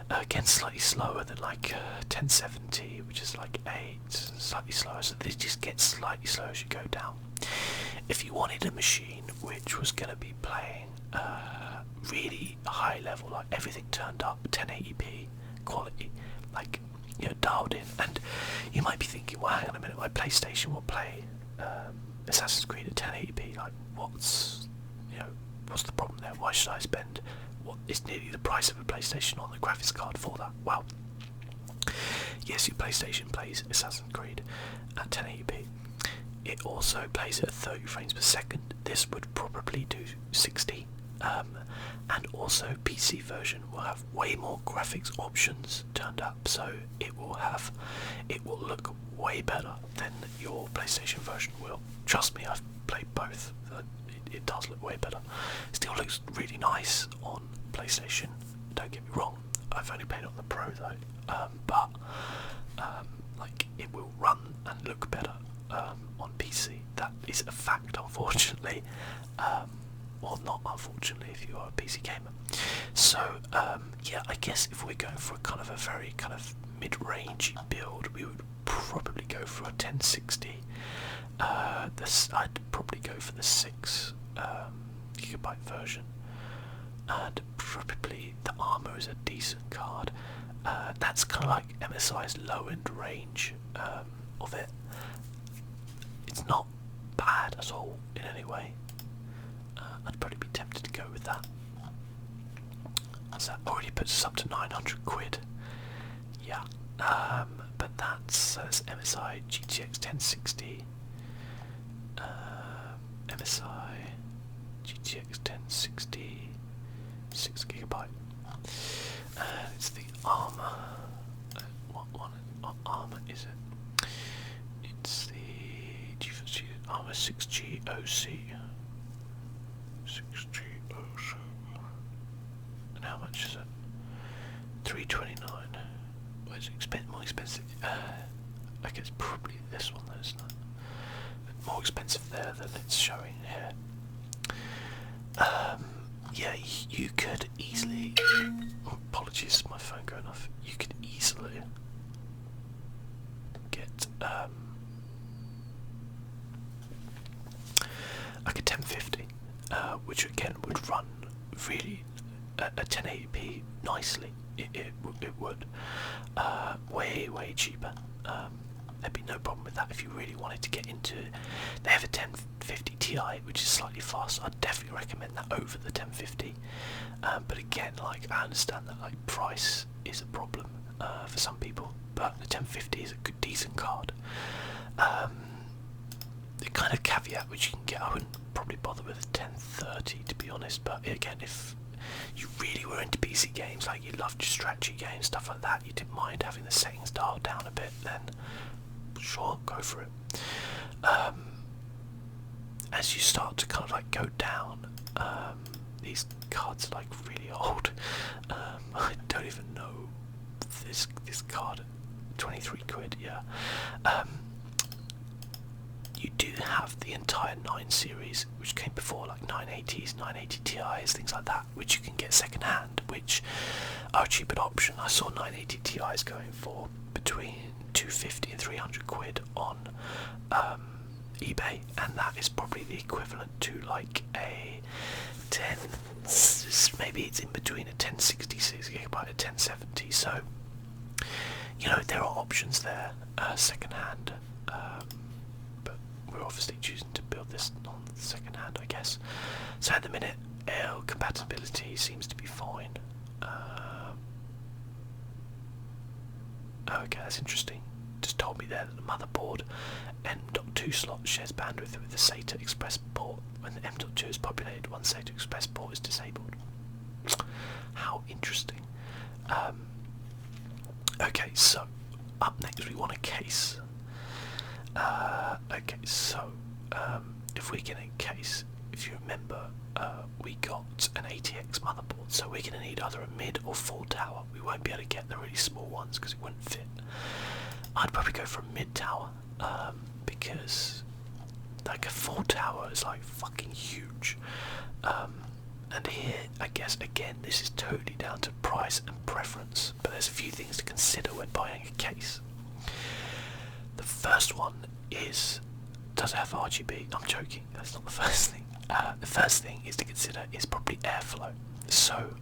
Again, slightly slower than like 1070, which is like 8, slightly slower, so they just get slightly slower as you go down. If you wanted a machine which was going to be playing really high level, like everything turned up, 1080p quality, like, you know, dialed in, and you might be thinking, well, hang on a minute, my PlayStation will play Assassin's Creed at 1080p, like, what's the problem there? Why should I spend what is nearly the price of a PlayStation on the graphics card for that? Well, yes, your PlayStation plays Assassin's Creed at 1080p. It also plays at 30 frames per second. This would probably do 60. And also PC version will have way more graphics options turned up, so it will look way better than your PlayStation version will. Trust me, I've played both. It does look way better. Still looks really nice on PlayStation, don't get me wrong. I've only played it on the Pro though, but like, it will run and look better on PC. That is a fact, unfortunately. Well, not unfortunately if you are a PC gamer. So yeah, I guess if we're going for a kind of a very kind of mid-range build, we would probably go for a 1060. I'd probably go for the 6 GB version, and probably the Armour is a decent card. That's kind of like MSI's low-end range of it. It's not bad at all in any way. I'd probably be tempted to go with that. So that already puts us up to 900 quid. Yeah. but that's MSI GTX 1060. MSI GTX 1060, 6GB. It's the Armour. What Armour is it? It's the GeForce Armour 6G OC. 6G OC. And how much is it? $329. Well, it's more expensive. I guess probably this one though, isn't it? More expensive there than it's showing here. Yeah, you could easily. Apologies, my phone going off. You could easily get like a 1050, which again would run really at 1080p nicely. It would way cheaper. There'd be no problem with that if you really wanted to get into. They have a 1050 Ti, which is slightly faster. I'd definitely recommend that over the 1050. But again, like I understand that like price is a problem for some people, but the 1050 is a good, decent card. The kind of caveat which you can get, I wouldn't probably bother with a 1030 to be honest. But again, if you really were into PC games, like you loved your strategy games, stuff like that, you didn't mind having the settings dialed down a bit, then sure, go for it. As you start to kind of like go down, these cards are like really old. I don't even know this card, 23 quid, yeah. You do have the entire 9 series, which came before, like 980s, 980 Ti's, things like that, which you can get second hand, which are a cheaper option. I saw 980 Ti's going for between 250 and 300 quid on eBay, and that is probably the equivalent to like a 10, maybe it's in between a 1066 GB, a 1070. So you know there are options there, second hand, but we're obviously choosing to build this on second hand, I guess. So at the minute, L compatibility seems to be fine. Okay, that's interesting. Just told me there that the motherboard M.2 slot shares bandwidth with the SATA Express port. When the M.2 is populated, one SATA Express port is disabled. How interesting. Okay, so up next we want a case. Okay, so if we get a case, if you remember, we got an ATX motherboard, so we're going to need either a mid or full tower. We won't be able to get the really small ones because it wouldn't fit. I'd probably go for a mid tower, because like a full tower is like fucking huge. And here, I guess again, this is totally down to price and preference, but there's a few things to consider when buying a case. The first one is, does it have RGB? I'm joking, that's not the first thing. The first thing is to consider is probably airflow. So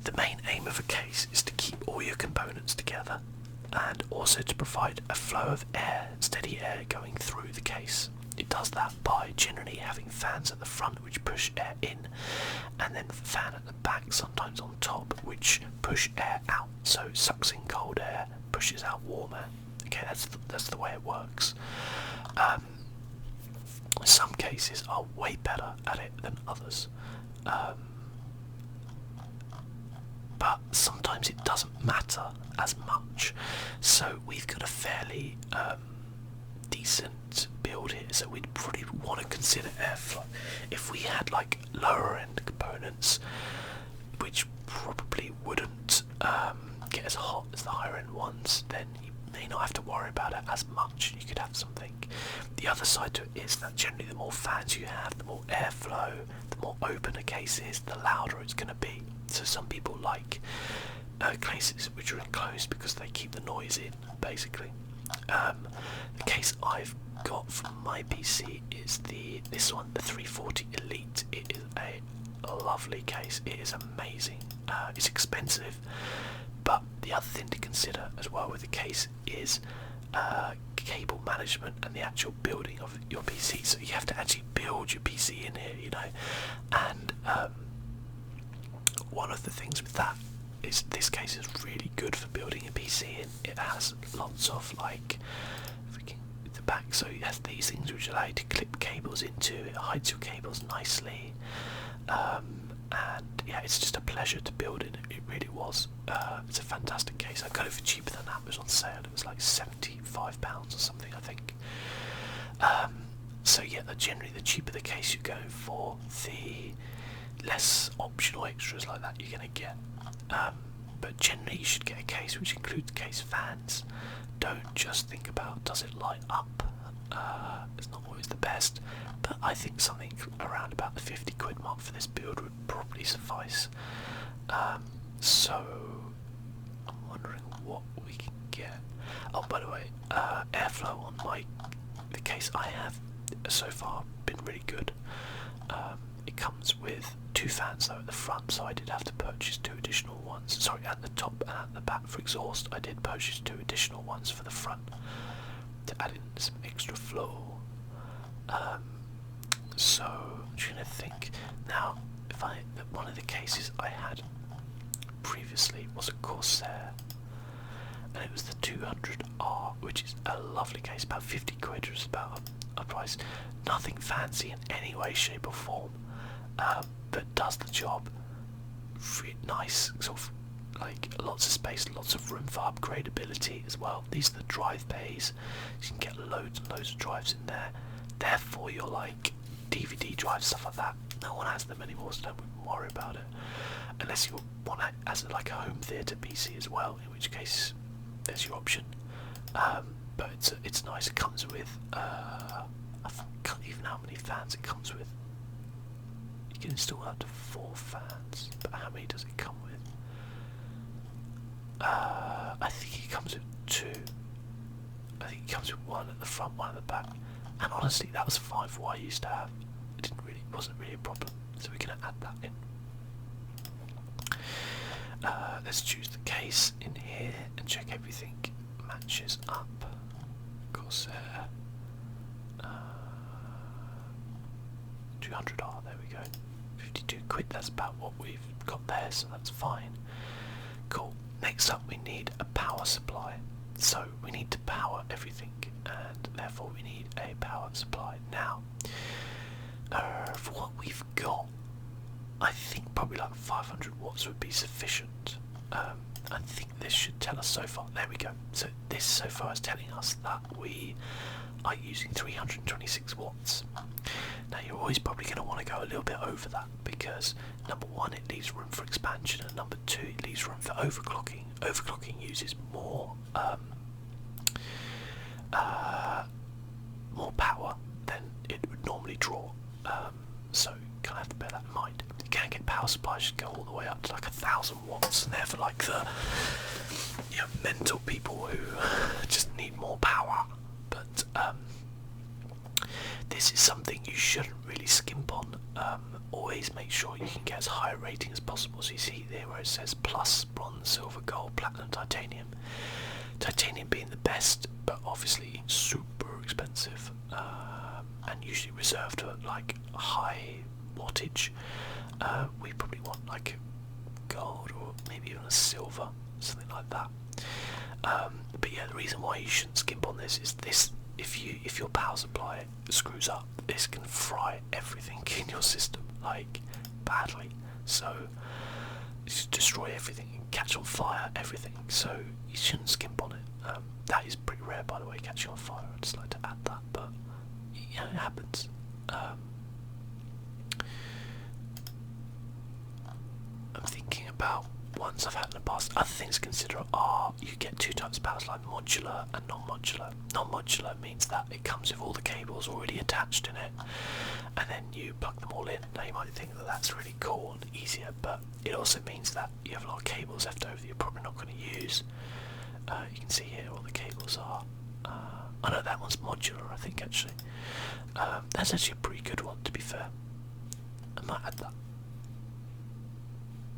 the main aim of a case is to keep all your components together and also to provide a flow of air, steady air going through the case. It does that by generally having fans at the front which push air in, and then a fan at the back, sometimes on top, which push air out. So it sucks in cold air, pushes out warm air. Okay, that's the way it works. Some cases are way better at it than others, but sometimes it doesn't matter as much. So we've got a fairly decent build here, so we'd probably want to consider airflow. If we had like lower end components which probably wouldn't get as hot as the higher end ones, then you may not have to worry about it as much. You could have something. The other side to it is that generally the more fans you have, the more airflow, the more open a case is, the louder it's going to be. So some people like cases which are enclosed because they keep the noise in, basically. The case I've got from my PC is this one, the 340 Elite. It is a lovely case. It is amazing. It's expensive, but the other thing to consider as well with the case is cable management and the actual building of your PC. So you have to actually build your PC in here, you know. And one of the things with that this case is really good for building a PC, and it has lots of like the back, so it has these things which allow you to clip cables into. It hides your cables nicely, and yeah, it's just a pleasure to build it. It really was. It's a fantastic case. I got it for cheaper than that. It was on sale. It was like £75 or something, I think. So yeah, generally the cheaper the case you're going for, the less optional extras like that you're going to get. But generally you should get a case which includes case fans. Don't just think about does it light up. It's not always the best, but I think something around about the £50 mark for this build would probably suffice. So I'm wondering what we can get. Oh, by the way, airflow on the case I have so far been really good. It comes with 2 fans though at the front, so I did have to purchase 2 additional ones. Sorry, at the top and at the back for exhaust, I did purchase 2 additional ones for the front to add in some extra flow. So I'm trying to think now. One of the cases I had previously was a Corsair, and it was the 200R, which is a lovely case, about £50, which is about a price. Nothing fancy in any way, shape or form, but does the job. Really nice, sort of like lots of space, lots of room for upgradability as well. These are the drive bays, so you can get loads and loads of drives in there. Therefore your like DVD drives, stuff like that, no one has them anymore, so don't worry about it, unless you want it as like a home theatre PC as well, in which case there's your option. But it's nice. It comes with I can't even know how many fans it comes with. You can install up to 4 fans, but how many does it come with? I think it comes with 2. I think it comes with 1 at the front, 1 at the back, and honestly that was fine for what I used to have. It wasn't really a problem, so we're going to add that in. Let's choose the case in here and check everything matches up. Corsair 200R, there we go. £52, that's about what we've got there, so that's fine. Cool. Next up we need a power supply. So we need to power everything, and therefore we need a power supply. Now, for what we've got, I think probably like 500 watts would be sufficient. I think this should tell us so far. There we go. So this so far is telling us that we are using 326 watts. Now you're always probably going to want to go a little bit over that, because number 1, it leaves room for expansion, and number 2, it leaves room for overclocking. Overclocking uses more power than it would normally draw. So you kind of have to bear that in mind. You can get power supplies that go all the way up to like 1,000 watts, and they're for like the mental people who just need more power. But this is something you shouldn't really skimp on. Always make sure you can get as high a rating as possible. So you see there where it says plus, bronze, silver, gold, platinum, titanium. Titanium being the best, but obviously super expensive, and usually reserved for like high wattage. We probably want like gold or maybe even a silver, something like that. But yeah, the reason why you shouldn't skimp on this is this: if your power supply screws up, this can fry everything in your system like badly. So just destroy everything and catch on fire everything. So you shouldn't skimp on it. That is pretty rare, by the way, catching on fire. I'd just like to add that, but yeah, it happens. I'm thinking about ones I've had in the past. Other things to consider are you get 2 types of power supply, modular and non-modular. Non-modular means that it comes with all the cables already attached in it, and then you plug them all in. Now you might think that that's really cool and easier, but it also means that you have a lot of cables left over that you're probably not going to use. You can see here what the cables are. I know that one's modular, I think, actually. That's actually a pretty good one, to be fair. I might add that.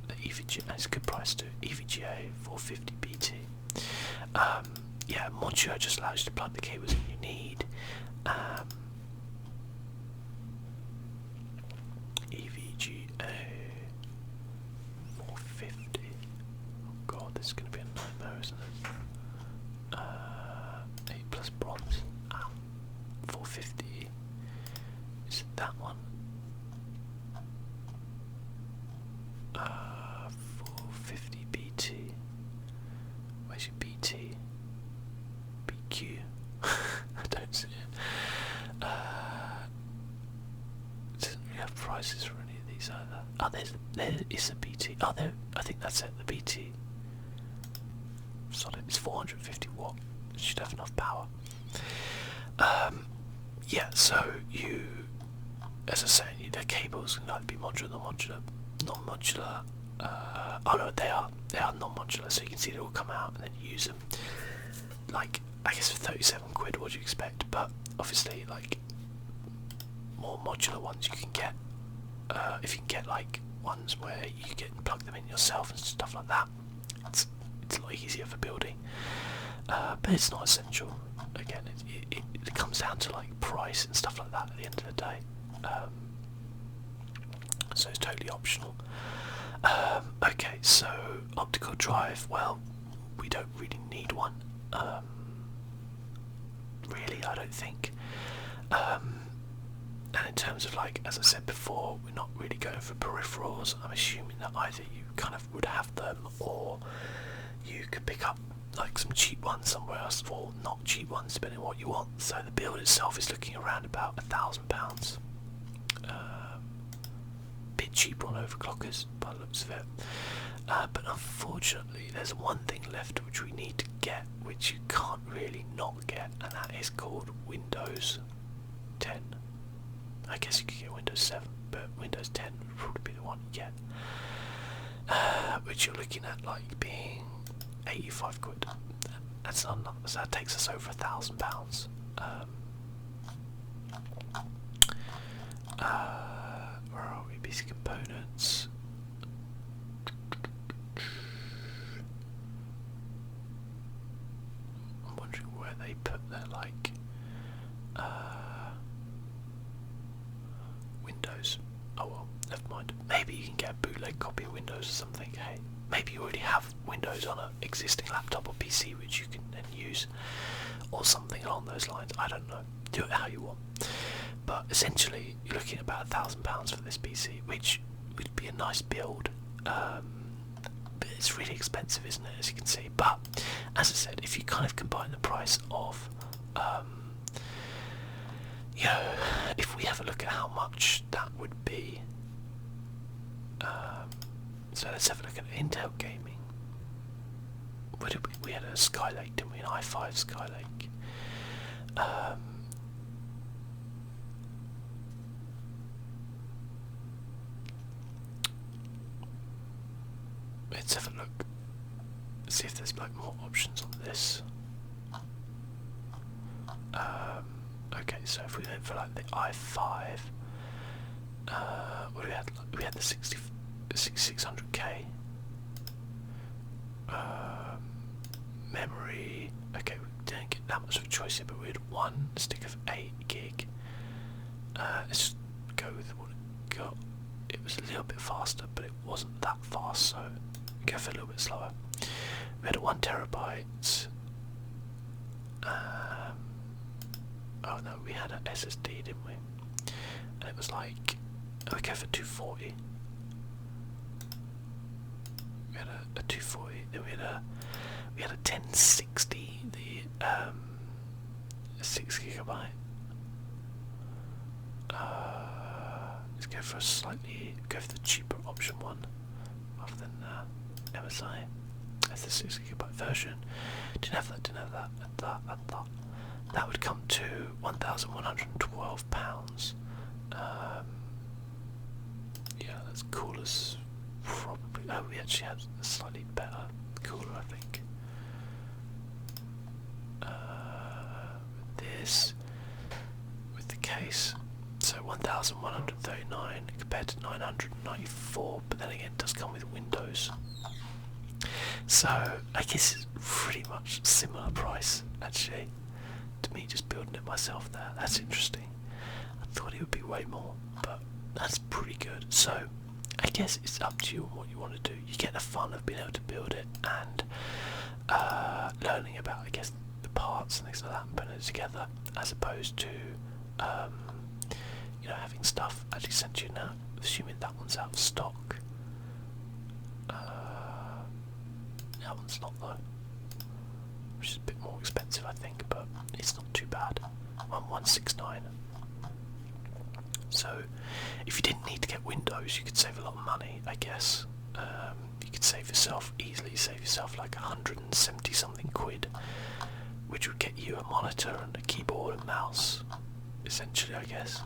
The EVGA, that's a good price too. EVGA 450 BT. Yeah, modular just allows you to plug the cables in you need. EVGA 450. isn't it? 8 plus bronze. 450. Is it that one? 450 BT. Where's your BT? BQ. I don't see it. It doesn't really have prices for any of these either. Oh, there is a BT. Oh, there. I think that's it. The BT. Solid. It's 450 watt. It should have enough power. Yeah. So you, as I say, the cables can either be modular, non-modular. Oh no, they are non-modular. So you can see they all come out and then you use them. Like, I guess for 37 quid, what do you expect? But obviously, like, more modular ones you can get. If you can get like ones where you can plug them in yourself and stuff like that, it's a lot easier for building. But it's not essential. Again, it comes down to like price and stuff like that at the end of the day. So it's totally optional. Okay, so optical drive. Well, we don't really need one. Really, I don't think. And in terms of, like, as I said before, we're not really going for peripherals. I'm assuming that either you kind of would have them, or you could pick up like some cheap ones somewhere else, or not cheap ones, depending on what you want. So the build itself is looking around about £1,000. Bit cheaper on overclockers by the looks of it. But unfortunately, there's one thing left which we need to get, which you can't really not get, and that is called Windows 10. I guess you could get Windows 7, but Windows 10 would probably be the one you get. Which you're looking at like being 85 quid. That's not enough, so that takes us over £1,000. Where are we? PC components. I'm wondering where they put their like Windows. Oh well, never mind. Maybe you can get a bootleg copy of Windows or something. Hey, maybe you already have Windows on an existing laptop or PC which you can then use, or something along those lines. I don't know. Do it how you want. But essentially, you're looking at about £1,000 for this PC, which would be a nice build. But it's really expensive, isn't it? As you can see. But as I said, if you kind of combine the price of, you know, if we have a look at how much that would be. So let's have a look at Intel Gaming. What did we had a Skylake, didn't we? An i5 Skylake. Let's have a look. See if there's like more options on this. Okay, so if we went for like the i5, what do we had? We had the 6600K. Memory. Okay, we didn't get that much of a choice here, but we had one stick of 8 gig. Let's just go with what it got. It was a little bit faster, but it wasn't that fast, so go for a little bit slower. We had a 1 terabyte. Oh no, we had an SSD, didn't we? And it was like, we go for 240. We had a 240. Then we had a 1060, the 6 gigabyte. Let's go for the cheaper option one, rather than MSI. That's the 6 gigabyte version. Didn't have that. That would come to £1,112. Yeah, that's coolers. Probably. Oh, we actually had a slightly better cooler, I think. This with the case. So 1,139 compared to 994, but then again it does come with Windows. So I guess it's pretty much similar price actually to me just building it myself there. That's interesting. I thought it would be way more, but that's pretty good. So I guess it's up to you what you want to do. You get the fun of being able to build it and learning about, I guess, the parts and things like that and putting it together, as opposed to you know, having stuff actually sent to you now. Assuming that one's out of stock. That one's not though, which is a bit more expensive, I think, but it's not too bad. 1169. So, if you didn't need to get Windows, you could save a lot of money, I guess. You could easily save yourself like 170 something quid, which would get you a monitor and a keyboard and mouse, essentially, I guess.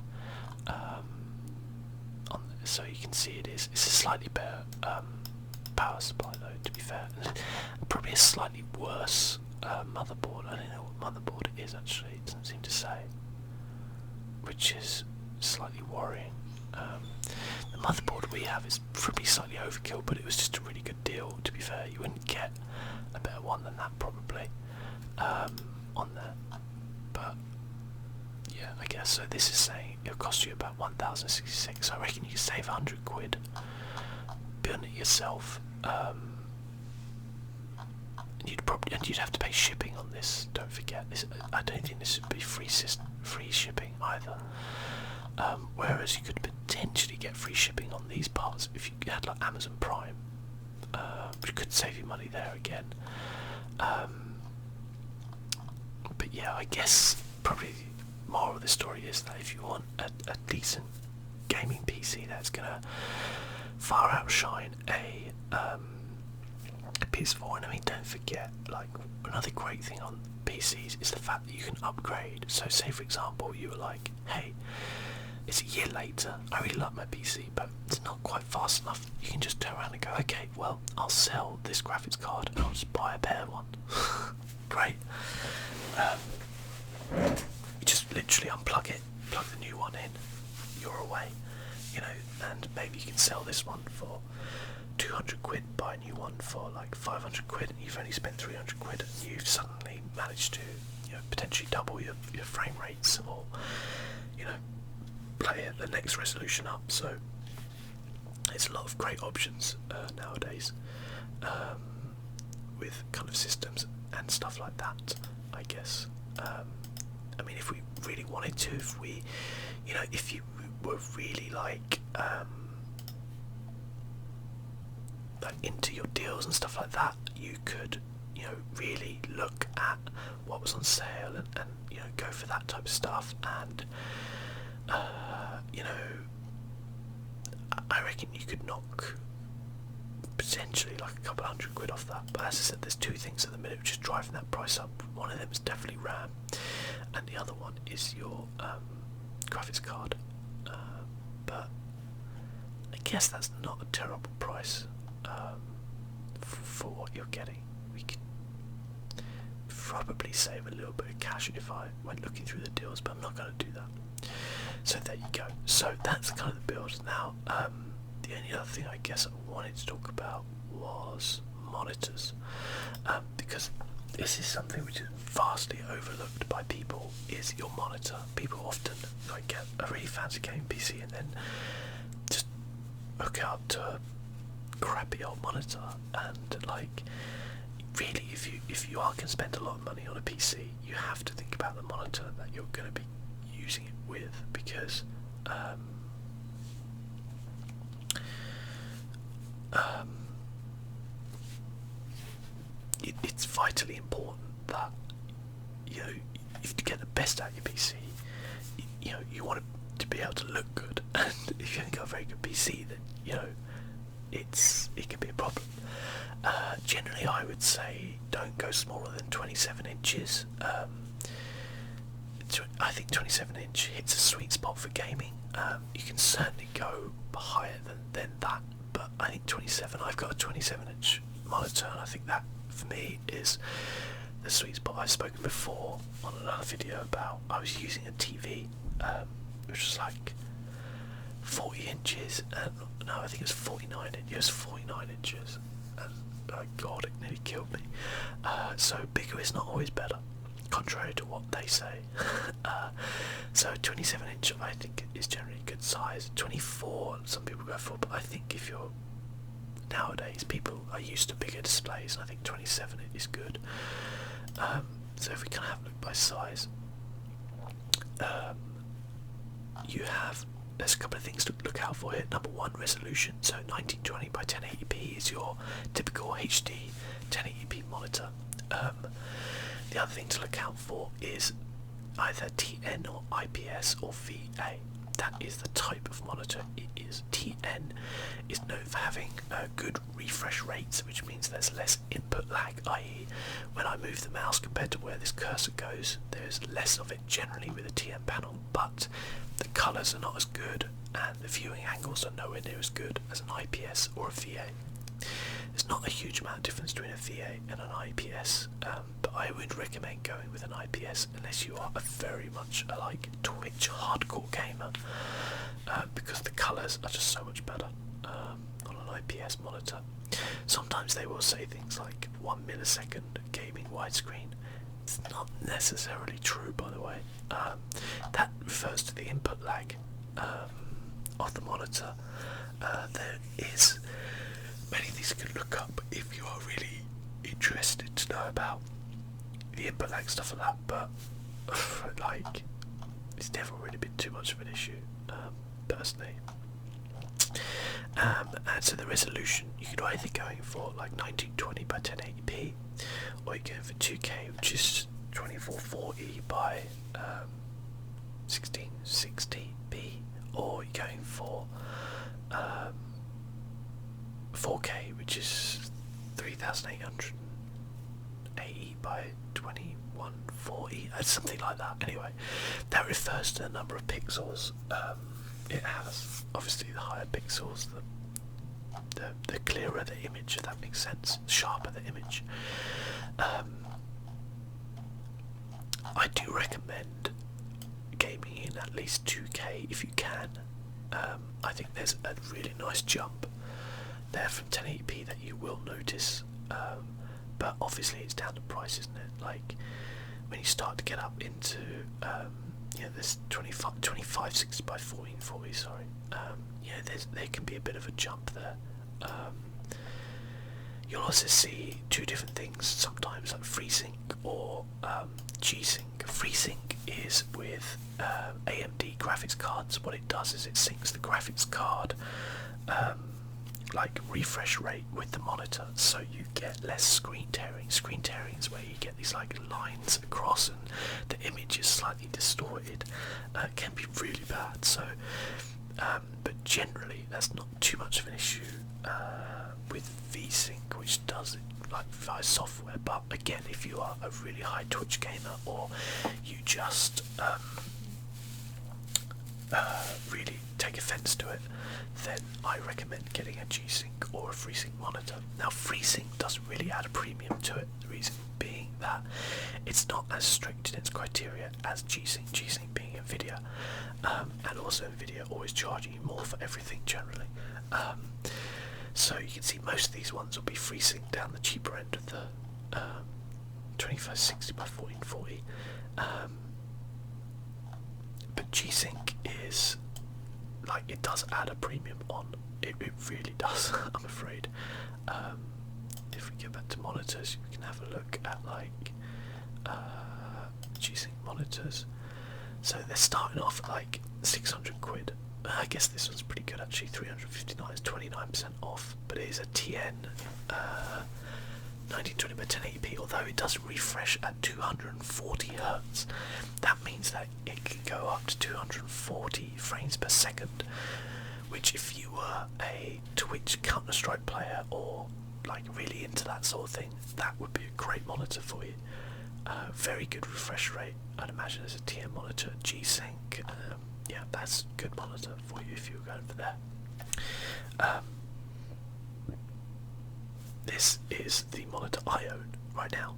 So you can see it's a slightly better power supply though, to be fair, and probably a slightly worse motherboard. I don't know what motherboard it is actually, it doesn't seem to say, which is slightly worrying. The motherboard we have is probably slightly overkill, but it was just a really good deal, to be fair. You wouldn't get a better one than that probably on there, but yeah, I guess. So this is saying it'll cost you about 1,066. I reckon you could save 100 quid building it yourself. You'd have to pay shipping on this. Don't forget this. I don't think this would be free shipping either. Whereas you could potentially get free shipping on these parts if you had like Amazon Prime, which could save you money there again. But yeah, I guess probably moral of the story is that if you want a decent gaming PC that's gonna far outshine a PS4, and I mean, don't forget, like, another great thing on PCs is the fact that you can upgrade. So say for example you were like, hey, it's a year later, I really like my PC but it's not quite fast enough. You can just turn around and go, okay, well, I'll sell this graphics card and I'll just buy a better one. Great. You just literally unplug it, plug the new one in, you're away, you know, and maybe you can sell this one for 200 quid, buy a new one for like 500 quid, and you've only spent 300 quid, and you've suddenly managed to, you know, potentially double your frame rates, or, you know, play the next resolution up. So there's a lot of great options nowadays with kind of systems and stuff like that, I guess. I mean, if we really wanted to, if we, you know, if you were really like into your deals and stuff like that, you could, you know, really look at what was on sale and you know, go for that type of stuff. And you know, I reckon you could knock potentially like a couple hundred quid off that. But as I said, there's two things at the minute which is driving that price up. One of them is definitely RAM, and the other one is your graphics card. But I guess that's not a terrible price for what you're getting. We could probably save a little bit of cash if I went looking through the deals, but I'm not going to do that. So there you go. So that's kind of the build. Now, the only other thing I guess I wanted to talk about was monitors, because this is something which is vastly overlooked by people, is your monitor. People often like get a really fancy gaming PC and then just hook it up to a crappy old monitor, and like, really, if you are going to spend a lot of money on a PC, you have to think about the monitor that you're going to be using it with, because it's vitally important that, you know, if to get the best out of your PC, you know, you want it to be able to look good, and if you haven't got a very good PC, then, you know, it can be a problem. Generally, I would say don't go smaller than 27 inches. I think 27 inch hits a sweet spot for gaming. You can certainly go higher than that, but I think 27. I've got a 27 inch monitor, and I think that for me is the sweet spot. I've spoken before on another video about I was using a TV which was like 40 inches, and no, I think it was 49 inches. It was 49 inches, and oh god, it nearly killed me. So bigger is not always better. contrary to what they say. So 27 inch I think is generally a good size. 24 some people go for, but I think if you're nowadays people are used to bigger displays, I think 27 is good. So if we can have a look by size, you have, there's a couple of things to look out for here. Number one, resolution. So 1920 by 1080p is your typical HD 1080p monitor. The other thing to look out for is either TN or IPS or VA. That is the type of monitor it is. TN is known for having good refresh rates, which means there's less input lag, i.e. when I move the mouse compared to where this cursor goes, there's less of it generally with a TN panel, but the colours are not as good and the viewing angles are nowhere near as good as an IPS or a VA. There's not a huge amount of difference between a VA and an IPS, but I would recommend going with an IPS unless you are a very much like Twitch hardcore gamer, because the colours are just so much better on an IPS monitor. Sometimes they will say things like 1 millisecond gaming widescreen. It's not necessarily true, by the way. That refers to the input lag of the monitor. There is many things you can look up if you are really interested to know about the input lag, stuff like that, but like it's never really been too much of an issue, personally. And so the resolution, you could either going for like 1920 by 1080p, or you're going for 2K, which is 2440 by 1660p, or you're going for 4K, which is 3880 by 2140, something like that. Anyway, that refers to the number of pixels it has. Obviously, the higher pixels, the clearer the image, if that makes sense, the sharper the image. I do recommend gaming in at least 2K if you can. I think there's a really nice jump there from 1080p that you will notice, but obviously it's down to price, isn't it? Like when you start to get up into this 2560 by 1440, sorry, there can be a bit of a jump there. You'll also see two different things sometimes, like FreeSync or G-Sync. FreeSync is with AMD graphics cards. What it does is it syncs the graphics card like refresh rate with the monitor, so you get less screen tearing. Screen tearing is where you get these like lines across and the image is slightly distorted. It can be really bad, so but generally that's not too much of an issue with VSync, which does it like via software. But again, if you are a really high Twitch gamer, or you just really take offense to it, then I recommend getting a G-Sync or a FreeSync monitor. Now FreeSync doesn't really add a premium to it, the reason being that it's not as strict in its criteria as G-Sync, G-Sync being NVIDIA, and also NVIDIA always charging you more for everything generally. So you can see most of these ones will be FreeSync down the cheaper end of the 2560 by 1440, but G-Sync is like, it does add a premium on it, it really does. I'm afraid. If we get back to monitors, we can have a look at like G-Sync monitors. So they're starting off at like 600 quid. I guess this one's pretty good actually. 359 is 29% off, but it is a TN 1920 by 1080p, although it does refresh at 240 Hz. That means that it can go up to 240 frames per second, which if you were a Twitch Counter-Strike player or like really into that sort of thing, that would be a great monitor for you. Very good refresh rate, I'd imagine, as a TN monitor. G-Sync, yeah, that's a good monitor for you if you're going for there. This is the monitor I own right now.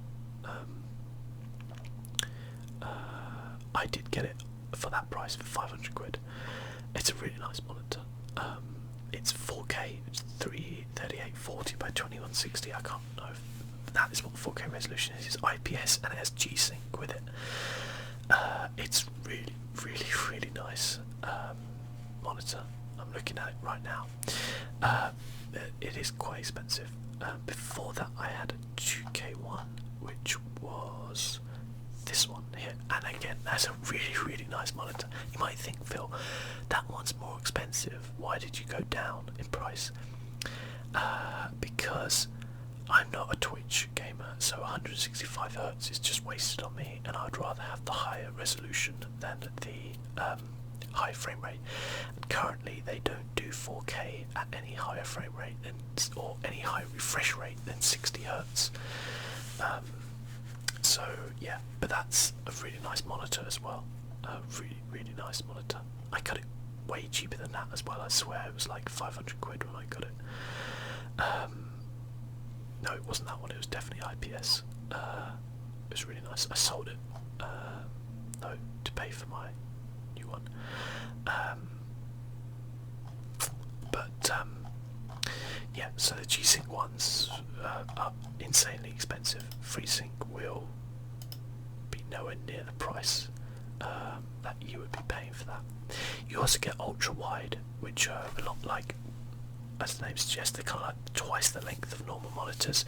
I did get it for that price, for 500 quid. It's a really nice monitor. It's 4K, it's 3840 by 2160. I can't know if but that is what 4K resolution is. It's IPS and it has G-Sync with it. It's really, really, really nice monitor. I'm looking at it right now. It is quite expensive. Before that I had a 2K one, which was this one here, and again that's a really, really nice monitor. You might think, Phil, that one's more expensive, why did you go down in price? Because I'm not a Twitch gamer, so 165Hz is just wasted on me, and I'd rather have the higher resolution than the high frame rate. And currently they don't do 4K at any higher frame rate than, or any higher refresh rate than 60Hz. So yeah, but that's a really nice monitor as well. A really, really nice monitor. I got it way cheaper than that as well. I swear it was like 500 quid when I got it. No, it wasn't that one. It was definitely IPS. It was really nice. I sold it though to pay for my new one. Yeah, so the G-Sync ones are insanely expensive. FreeSync will be nowhere near the price that you would be paying for that. You also get ultra wide, which are a lot like, as the name suggests, they're kind of like twice the length of normal monitors,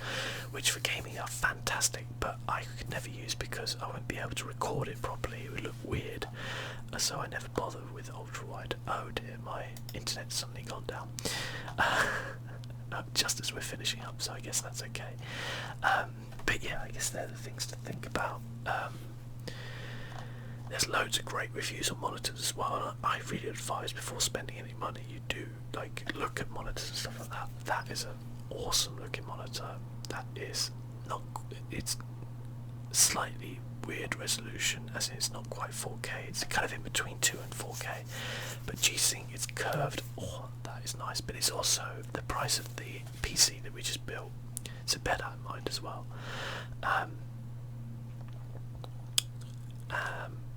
which for gaming are fantastic, but I could never use because I wouldn't be able to record it properly. It would look weird, so I never bothered with ultra wide. Oh dear, my internet's suddenly gone down. Just as we're finishing up, so I guess that's okay. But yeah, I guess they're the things to think about. There's loads of great reviews on monitors as well, and I really advise before spending any money you do like look at monitors and stuff like that. That is an awesome looking monitor. That is not, it's slightly weird resolution, as in it's not quite 4K, it's kind of in between 2 and 4K, but G-Sync, it's curved. Oh, that is nice, but it's also the price of the PC that we just built, so bear that in mind as well.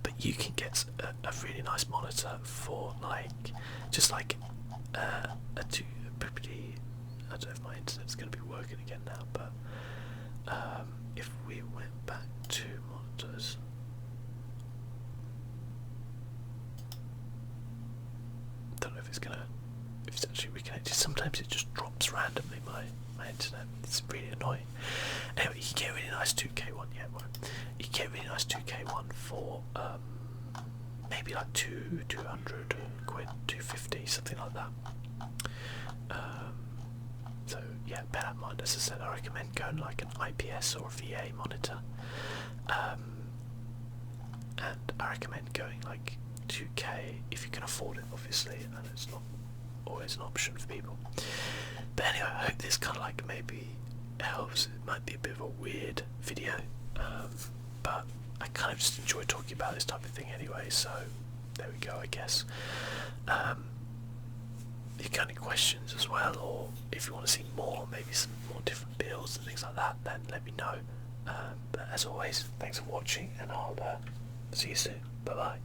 But you can get a really nice monitor for like, just like pretty, I don't know if my internet's going to be working again now, but if we went back to monitors, don't know if it's actually reconnected. Sometimes it just drops randomly, my internet. It's really annoying. Anyway, you can get a really nice 2K one. Yeah, well, you can get a really nice 2K one for maybe like 200 quid, 250, something like that. So yeah, bear that in mind. As I said, I recommend going like an IPS or VA monitor, and I recommend going like 2K if you can afford it, obviously, and it's not always an option for people. But anyway, I hope this kind of like maybe helps. It might be a bit of a weird video, but I kind of just enjoy talking about this type of thing anyway, so there we go, I guess. If you've got any questions as well, or if you want to see more, maybe some more different builds and things like that, then let me know. But as always, thanks for watching, and I'll see you soon. Bye bye.